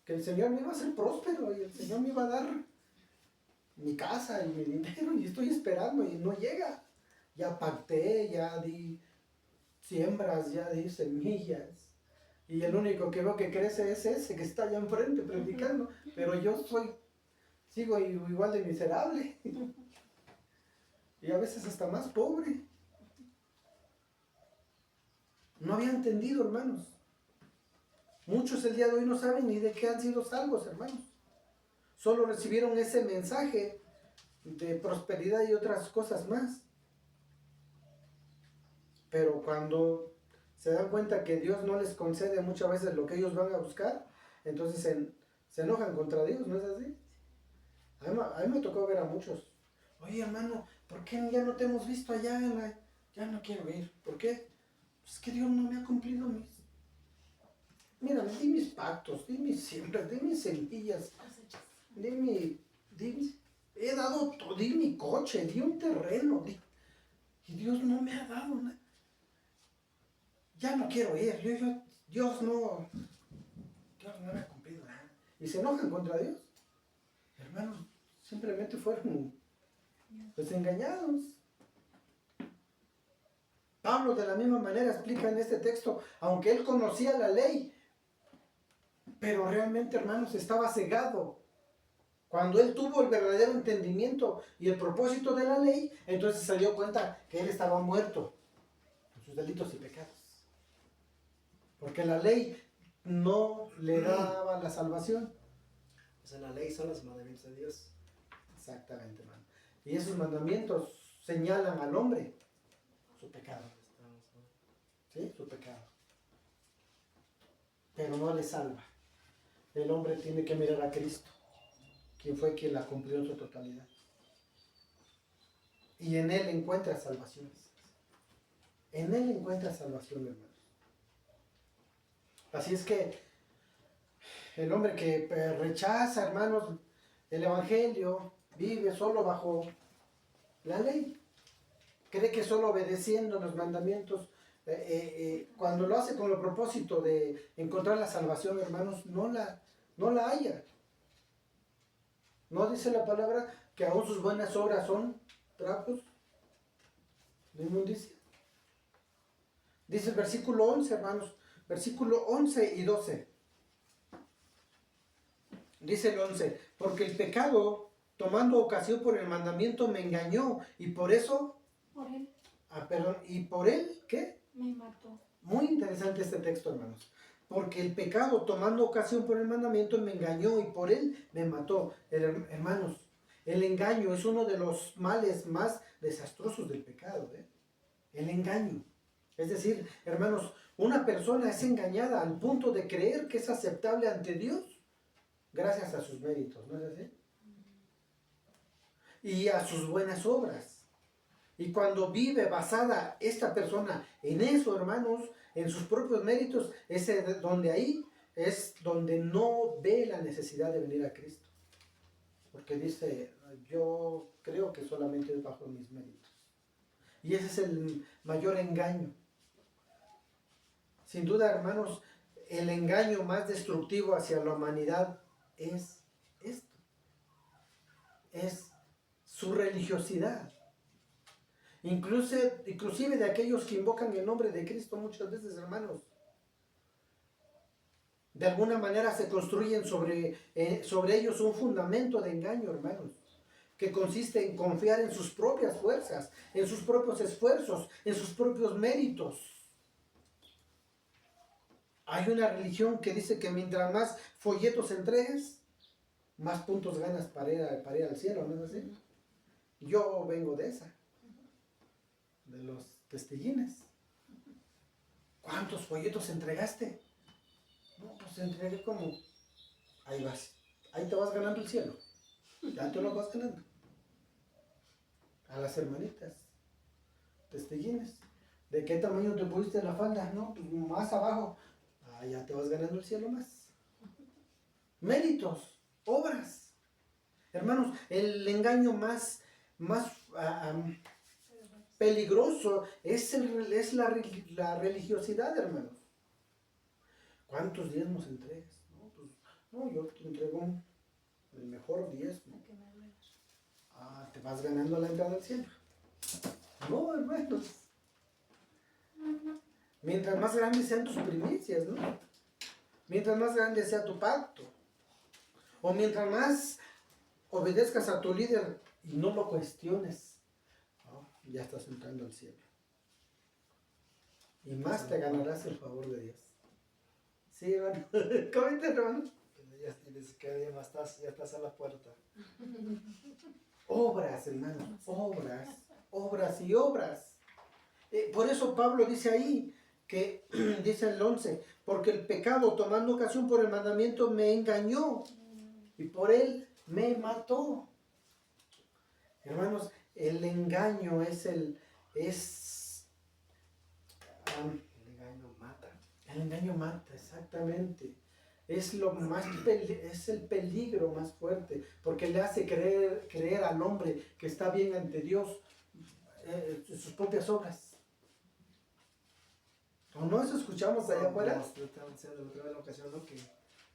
el Señor me iba a hacer próspero y el Señor me iba a dar mi casa y mi dinero y estoy esperando y no llega. Ya pacté, ya di siembras, ya di semillas. Y el único que veo que crece es ese que está allá enfrente predicando. Pero yo sigo igual de miserable. Y a veces hasta más pobre. No había entendido, hermanos. Muchos el día de hoy no saben ni de qué han sido salvos, hermanos. Solo recibieron ese mensaje de prosperidad y otras cosas más. Pero cuando se dan cuenta que Dios no les concede muchas veces lo que ellos van a buscar, entonces se enojan contra Dios, ¿no es así? A mí me tocó ver a muchos. Oye, hermano, ¿por qué ya no te hemos visto allá? Ya no quiero ir. ¿Por qué? Pues es que Dios no me ha cumplido Mira, di mis pactos, di mis siembras, di mis semillas, he dado todo, di mi coche, di un terreno, y Dios no me ha dado nada. Ya no quiero ir, Dios no me ha cumplido nada. Y se enojan contra Dios. Hermanos, simplemente fueron pues engañados. Pablo de la misma manera explica en este texto, aunque él conocía la ley, pero realmente, hermanos, estaba cegado. Cuando él tuvo el verdadero entendimiento y el propósito de la ley, entonces se dio cuenta que él estaba muerto en sus delitos y pecados. Porque la ley no le daba la salvación. O sea, la ley son los mandamientos de Dios. Exactamente, hermano. Y esos mandamientos señalan al hombre su pecado. ¿Sí? Su pecado. Pero no le salva. El hombre tiene que mirar a Cristo, quien fue quien la cumplió en su totalidad. Y en Él encuentra salvación. En Él encuentra salvación, hermanos. Así es que el hombre que rechaza, hermanos, el Evangelio, vive solo bajo la ley. cree que solo obedeciendo los mandamientos, cuando lo hace con el propósito de encontrar la salvación, hermanos, no la haya. ¿No dice la palabra que aún sus buenas obras son trapos de inmundicia? Dice el versículo 11, hermanos, versículo 11 y 12. Dice el 11, porque el pecado, tomando ocasión por el mandamiento, me engañó, y por eso, Por él ¿y por él qué? me mató. Muy interesante este texto, hermanos. Porque el pecado, tomando ocasión por el mandamiento, me engañó y por él me mató. Hermanos, el engaño es uno de los males más desastrosos del pecado. El engaño. Es decir, hermanos, una persona es engañada al punto de creer que es aceptable ante Dios gracias a sus méritos, ¿no es así? Y a sus buenas obras. Y cuando vive basada esta persona en eso, hermanos, en sus propios méritos, ahí es donde no ve la necesidad de venir a Cristo. Porque dice, yo creo que solamente es bajo mis méritos. Y ese es el mayor engaño. Sin duda, hermanos, el engaño más destructivo hacia la humanidad es esto. Es su religiosidad. Inclusive de aquellos que invocan el nombre de Cristo muchas veces, hermanos. De alguna manera se construyen sobre ellos un fundamento de engaño, hermanos, que consiste en confiar en sus propias fuerzas, en sus propios esfuerzos, en sus propios méritos. Hay una religión que dice que mientras más folletos entregues, más puntos ganas para ir al cielo, ¿no es así? Yo vengo de esa. De los testiguines. ¿Cuántos folletos entregaste? No, pues entregué como... Ahí vas. Ahí te vas ganando el cielo. Ya te lo vas ganando. A las hermanitas. Testiguines. ¿De qué tamaño te pusiste la falda? No, pues más abajo. Ah, ya te vas ganando el cielo más. Méritos. Obras. Hermanos, el engaño más peligroso es la religiosidad, hermanos. ¿Cuántos diezmos entregas? No, pues, no, yo te entrego el mejor diezmo. Ah, te vas ganando la entrada al cielo. No, hermanos. Mientras más grandes sean tus primicias, ¿no? Mientras más grande sea tu pacto. O mientras más obedezcas a tu líder y no lo cuestiones, ya estás entrando al cielo. Y más te ganarás el favor de Dios. Sí, hermano. Comenta, hermano. Ya estás a la puerta. Obras, hermano. Obras. Obras y obras. Por eso Pablo dice ahí, que dice el 11, porque el pecado, tomando ocasión por el mandamiento, me engañó. Y por él me mató. Hermanos, el engaño el engaño mata. El engaño mata, exactamente. Es el peligro más fuerte, porque le hace creer al hombre que está bien ante Dios sus propias obras. ¿O no eso escuchamos allá afuera? Yo estaba diciendo la otra ocasión, ¿no? Que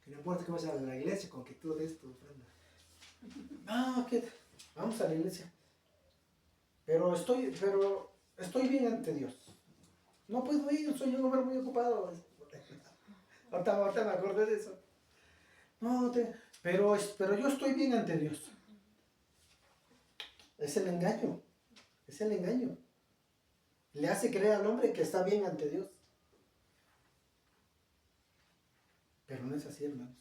no importa que vayas a la iglesia, con que tú des tu ofrenda. Ah, ok, vamos a la iglesia. Pero estoy bien ante Dios. No puedo ir, soy un hombre muy ocupado. Ahorita me acordé de eso. No, pero yo estoy bien ante Dios. Es el engaño. Es el engaño. Le hace creer al hombre que está bien ante Dios. Pero no es así, hermanos.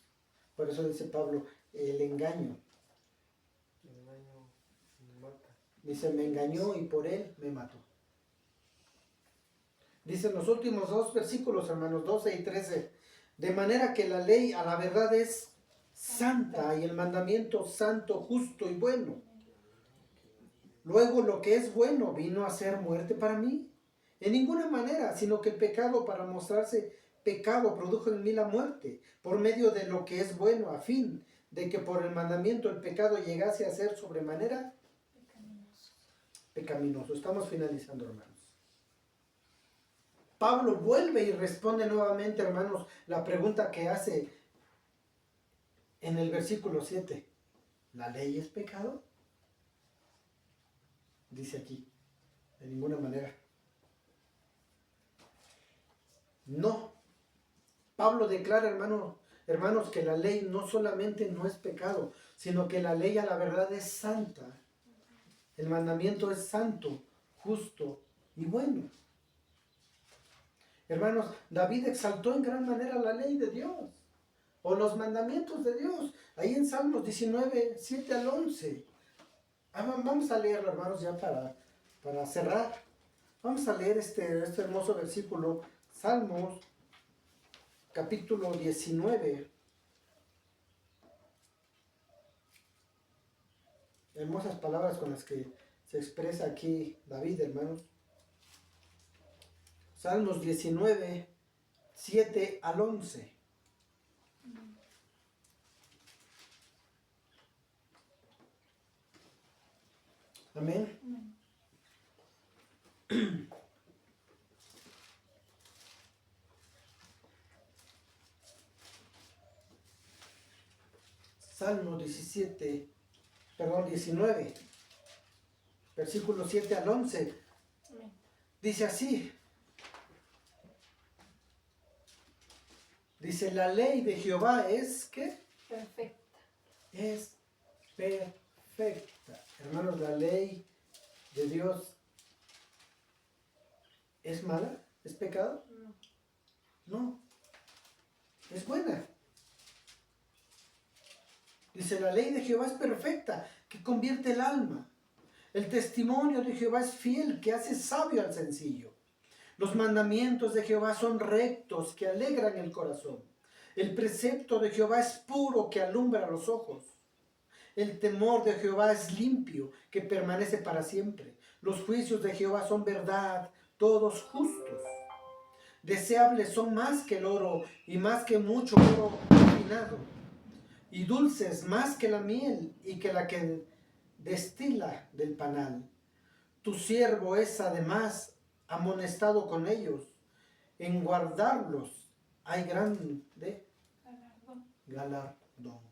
Por eso dice Pablo, el engaño. El engaño mata. Dice, me engañó y por él me mató. Dice en los últimos dos versículos, hermanos, 12 y 13. De manera que la ley a la verdad es santa y el mandamiento santo, justo y bueno. Luego lo que es bueno vino a ser muerte para mí. En ninguna manera, sino que el pecado, para mostrarse pecado, produjo en mí la muerte, por medio de lo que es bueno, a fin de que por el mandamiento el pecado llegase a ser sobremanera pecaminoso. Estamos finalizando, hermanos. Pablo vuelve y responde nuevamente, hermanos, la pregunta que hace en el versículo 7. ¿La ley es pecado? Dice aquí, de ninguna manera. No. Pablo declara, hermanos, que la ley no solamente no es pecado, sino que la ley a la verdad es santa. El mandamiento es santo, justo y bueno. Hermanos, David exaltó en gran manera la ley de Dios, o los mandamientos de Dios, ahí en Salmos 19, 7 al 11. Vamos a leerlo, hermanos, ya para cerrar. Vamos a leer este hermoso versículo, Salmos, capítulo 19. Hermosas palabras con las que se expresa aquí David, hermanos. Salmos 19, 7 al 11. Amén. Salmo 19, versículo 7 al 11. Dice así. Dice, la ley de Jehová es, ¿qué? Perfecta. Es perfecta. Hermanos, la ley de Dios ¿es mala? ¿Es pecado? No. Es buena. Dice, la ley de Jehová es perfecta, que convierte el alma. El testimonio de Jehová es fiel, que hace sabio al sencillo. Los mandamientos de Jehová son rectos, que alegran el corazón. El precepto de Jehová es puro, que alumbra los ojos. El temor de Jehová es limpio, que permanece para siempre. Los juicios de Jehová son verdad, todos justos. Deseables son más que el oro y más que mucho oro refinado. Y dulces más que la miel y que la que destila del panal. Tu siervo es además amonestado con ellos. En guardarlos hay grande galardón.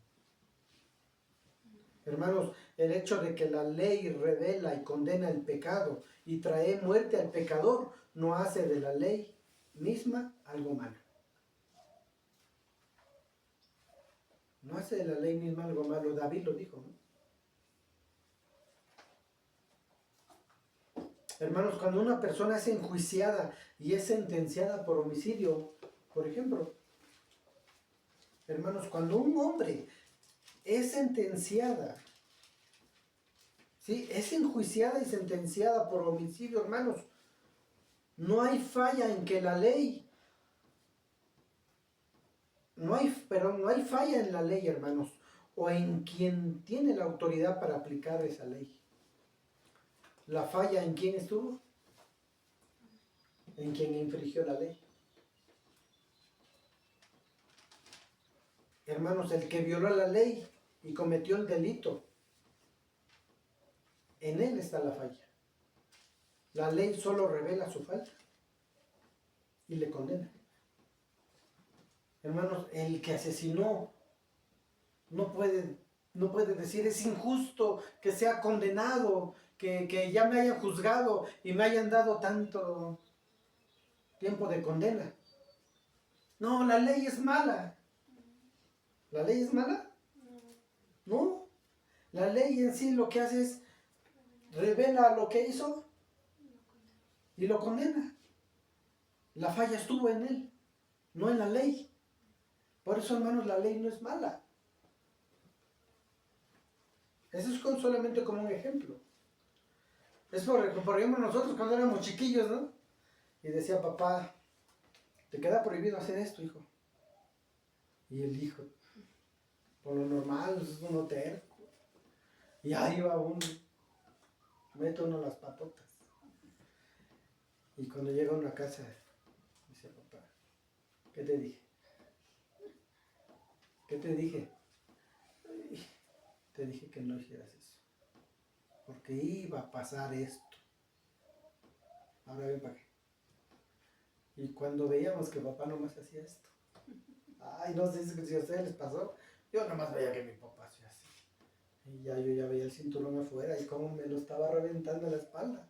Hermanos, el hecho de que la ley revela y condena el pecado y trae muerte al pecador no hace de la ley misma algo malo. No hace de la ley misma algo malo. David lo dijo, ¿no? Hermanos, cuando una persona es enjuiciada y es sentenciada por homicidio, por ejemplo, hermanos, cuando un hombre es sentenciada, ¿sí? Es enjuiciada y sentenciada por homicidio, hermanos, no hay falla en que la ley, no hay falla en la ley, hermanos, o en quien tiene la autoridad para aplicar esa ley. ¿La falla en quién estuvo? En quien infringió la ley. Hermanos, el que violó la ley y cometió el delito, en él está la falla. La ley solo revela su falta y le condena. Hermanos, el que asesinó no puede decir es injusto que sea condenado, que ya me hayan juzgado y me hayan dado tanto tiempo de condena. No, la ley es mala. ¿La ley es mala? No. La ley en sí lo que hace es revela lo que hizo y lo condena. La falla estuvo en él, no en la ley. Por eso, hermanos, la ley no es mala. Eso es solamente como un ejemplo. Es por ejemplo, nosotros cuando éramos chiquillos, ¿no? Y decía papá, te queda prohibido hacer esto, hijo. Y el hijo, por lo normal, es uno terco. Y ahí va uno, mete uno las patotas. Y cuando llega a una casa, dice papá, ¿qué te dije? ¿Qué te dije? Te dije que no hicieras eso, porque iba a pasar esto. ahora ven para acá. Y cuando veíamos que papá nomás hacía esto, ay, no sé si a ustedes les pasó, yo nomás veía que mi papá hacía así. Y ya yo ya veía el cinturón afuera y cómo me lo estaba reventando la espalda.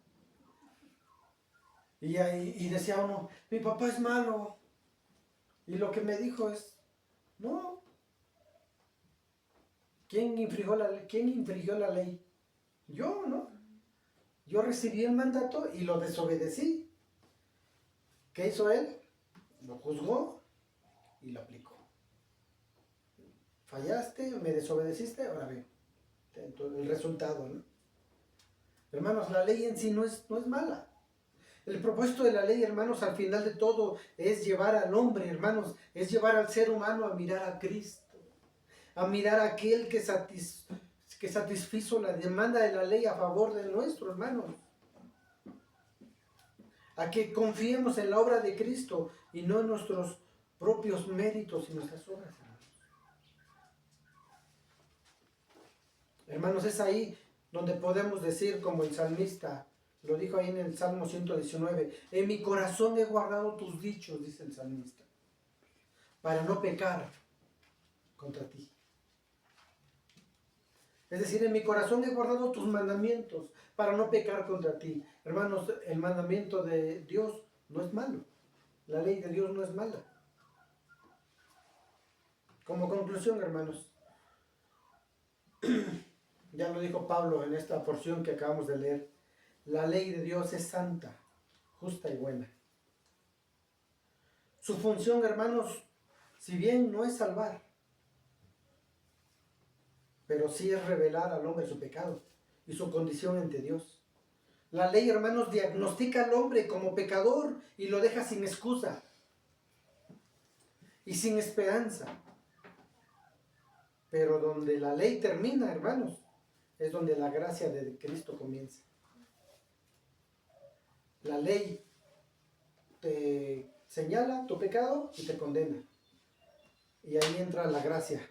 Y decía uno, mi papá es malo. Y lo que me dijo es, no. ¿Quién infringió la ley? Yo, ¿no? Yo recibí el mandato y lo desobedecí. ¿Qué hizo él? Lo juzgó y lo aplicó. Fallaste, me desobedeciste, ahora ve el resultado, ¿no? Hermanos, la ley en sí no es mala. El propósito de la ley, hermanos, al final de todo es llevar al hombre, hermanos, es llevar al ser humano a mirar a Cristo, a mirar a aquel que satisfizo la demanda de la ley a favor de nuestro, hermanos. A que confiemos en la obra de Cristo y no en nuestros propios méritos y nuestras obras, hermanos. Hermanos, es ahí donde podemos decir como el salmista, lo dijo ahí en el Salmo 119, en mi corazón he guardado tus dichos, dice el salmista, para no pecar contra ti. Es decir, en mi corazón he guardado tus mandamientos para no pecar contra ti. Hermanos, el mandamiento de Dios no es malo. La ley de Dios no es mala. Como conclusión, hermanos, ya lo dijo Pablo en esta porción que acabamos de leer, la ley de Dios es santa, justa y buena. Su función, hermanos, si bien no es salvar, pero sí es revelar al hombre su pecado y su condición ante Dios. La ley, hermanos, diagnostica al hombre como pecador y lo deja sin excusa y sin esperanza. Pero donde la ley termina, hermanos, es donde la gracia de Cristo comienza. La ley te señala tu pecado y te condena. Y ahí entra la gracia.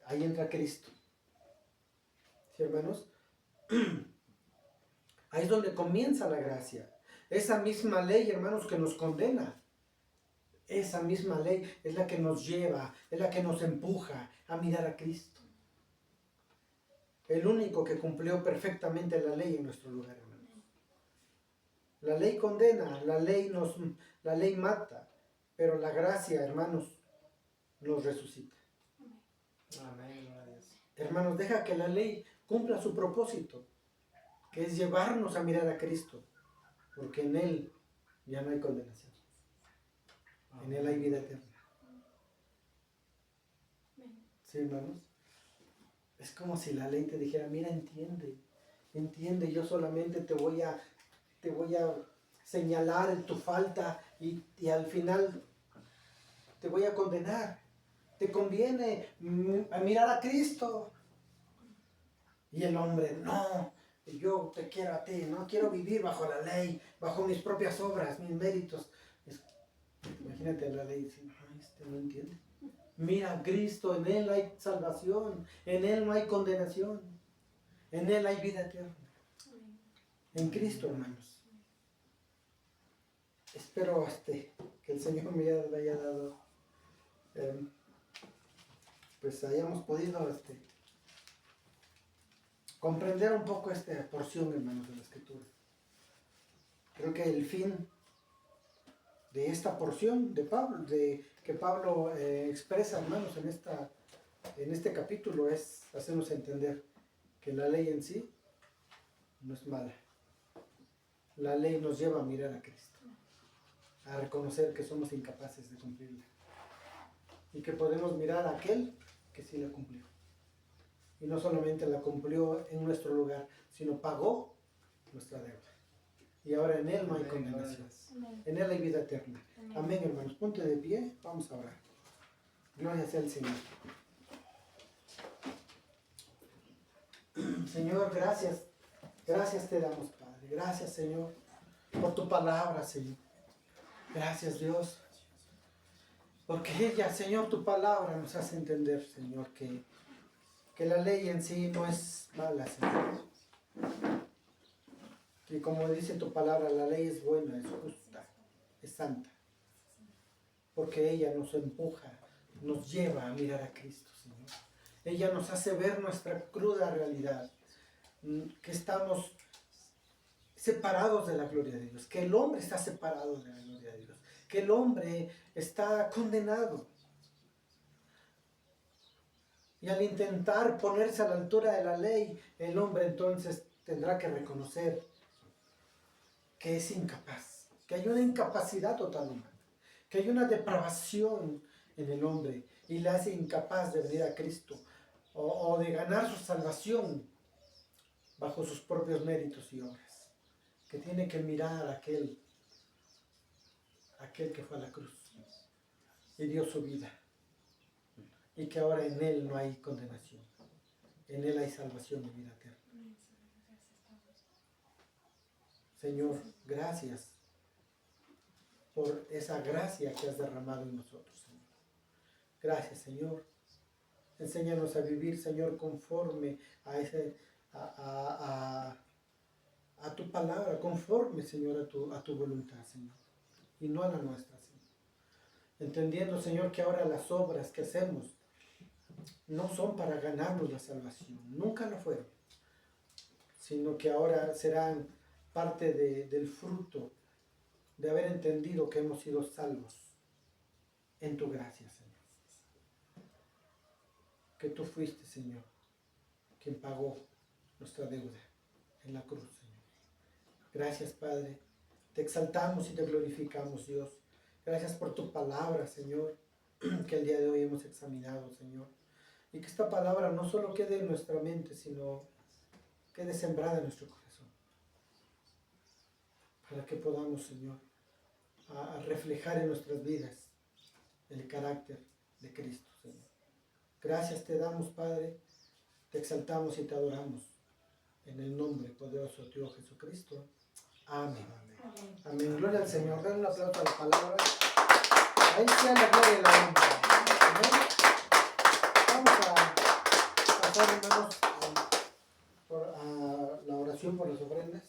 Ahí entra Cristo. ¿Sí, hermanos? Ahí es donde comienza la gracia. Esa misma ley, hermanos, que nos condena. Esa misma ley es la que nos lleva, es la que nos empuja a mirar a Cristo. El único que cumplió perfectamente la ley en nuestro lugar, hermanos. La ley condena, la ley mata, pero la gracia, hermanos, nos resucita. Amén, gloria a Dios. Hermanos, deja que la ley cumpla su propósito, que es llevarnos a mirar a Cristo, porque en Él ya no hay condenación. En Él hay vida eterna. ¿Sí, hermanos? Es como si la ley te dijera, mira, entiende, yo solamente te voy a señalar en tu falta y al final te voy a condenar. Te conviene mirar a Cristo. Y el hombre, no, yo te quiero a ti, no quiero vivir bajo la ley, bajo mis propias obras, mis méritos. Imagínate la ley, no entiende. Mira a Cristo, en Él hay salvación, en Él no hay condenación, en Él hay vida eterna. En Cristo, hermanos. Espero que el Señor me haya dado, pues hayamos podido comprender un poco esta porción, hermanos, de la Escritura. Creo que el fin de esta porción de Pablo, que Pablo expresa, hermanos, en este capítulo, es hacernos entender que la ley en sí no es mala. La ley nos lleva a mirar a Cristo, a reconocer que somos incapaces de cumplirla y que podemos mirar a aquel que sí la cumplió. Y no solamente la cumplió en nuestro lugar, sino pagó nuestra deuda. Y ahora en Él no hay condenación. En Él hay vida eterna. Amén, hermanos. Ponte de pie, vamos a orar. Gloria sea al Señor. Señor, gracias. Gracias te damos, Padre. Gracias, Señor, por tu palabra, Señor. Gracias, Dios. Porque ella, Señor, tu palabra nos hace entender, Señor, que la ley en sí no es mala, Señor. Y como dice tu palabra, la ley es buena, es justa, es santa. Porque ella nos empuja, nos lleva a mirar a Cristo, Señor. Ella nos hace ver nuestra cruda realidad, que estamos separados de la gloria de Dios, que el hombre está separado de la gloria de Dios, que el hombre está condenado. Y al intentar ponerse a la altura de la ley, el hombre entonces tendrá que reconocer que es incapaz, que hay una incapacidad total humana, que hay una depravación en el hombre y le hace incapaz de venir a Cristo o de ganar su salvación bajo sus propios méritos y obras, que tiene que mirar a aquel que fue a la cruz y dio su vida, y que ahora en él no hay condenación, en él hay salvación y vida eterna. Señor, gracias por esa gracia que has derramado en nosotros, Señor. Gracias, Señor. Enséñanos a vivir, Señor, conforme a tu palabra, conforme, Señor, a tu voluntad, Señor, y no a la nuestra, Señor. Entendiendo, Señor, que ahora las obras que hacemos no son para ganarnos la salvación, nunca lo fueron, sino que ahora serán parte del fruto de haber entendido que hemos sido salvos en tu gracia, Señor. Que tú fuiste, Señor, quien pagó nuestra deuda en la cruz, Señor. Gracias, Padre. Te exaltamos y te glorificamos, Dios. Gracias por tu palabra, Señor, que el día de hoy hemos examinado, Señor. Y que esta palabra no solo quede en nuestra mente, sino quede sembrada en nuestro corazón. Para que podamos, Señor, a reflejar en nuestras vidas el carácter de Cristo, Señor. Gracias te damos, Padre. Te exaltamos y te adoramos. En el nombre poderoso de Dios Jesucristo. Amén. Amén. Amén. Gloria al Señor. Den un aplauso a la palabra. A Él sea la gloria y la honra. Amén. Vamos a pasar, hermanos, a la oración por las ofrendas.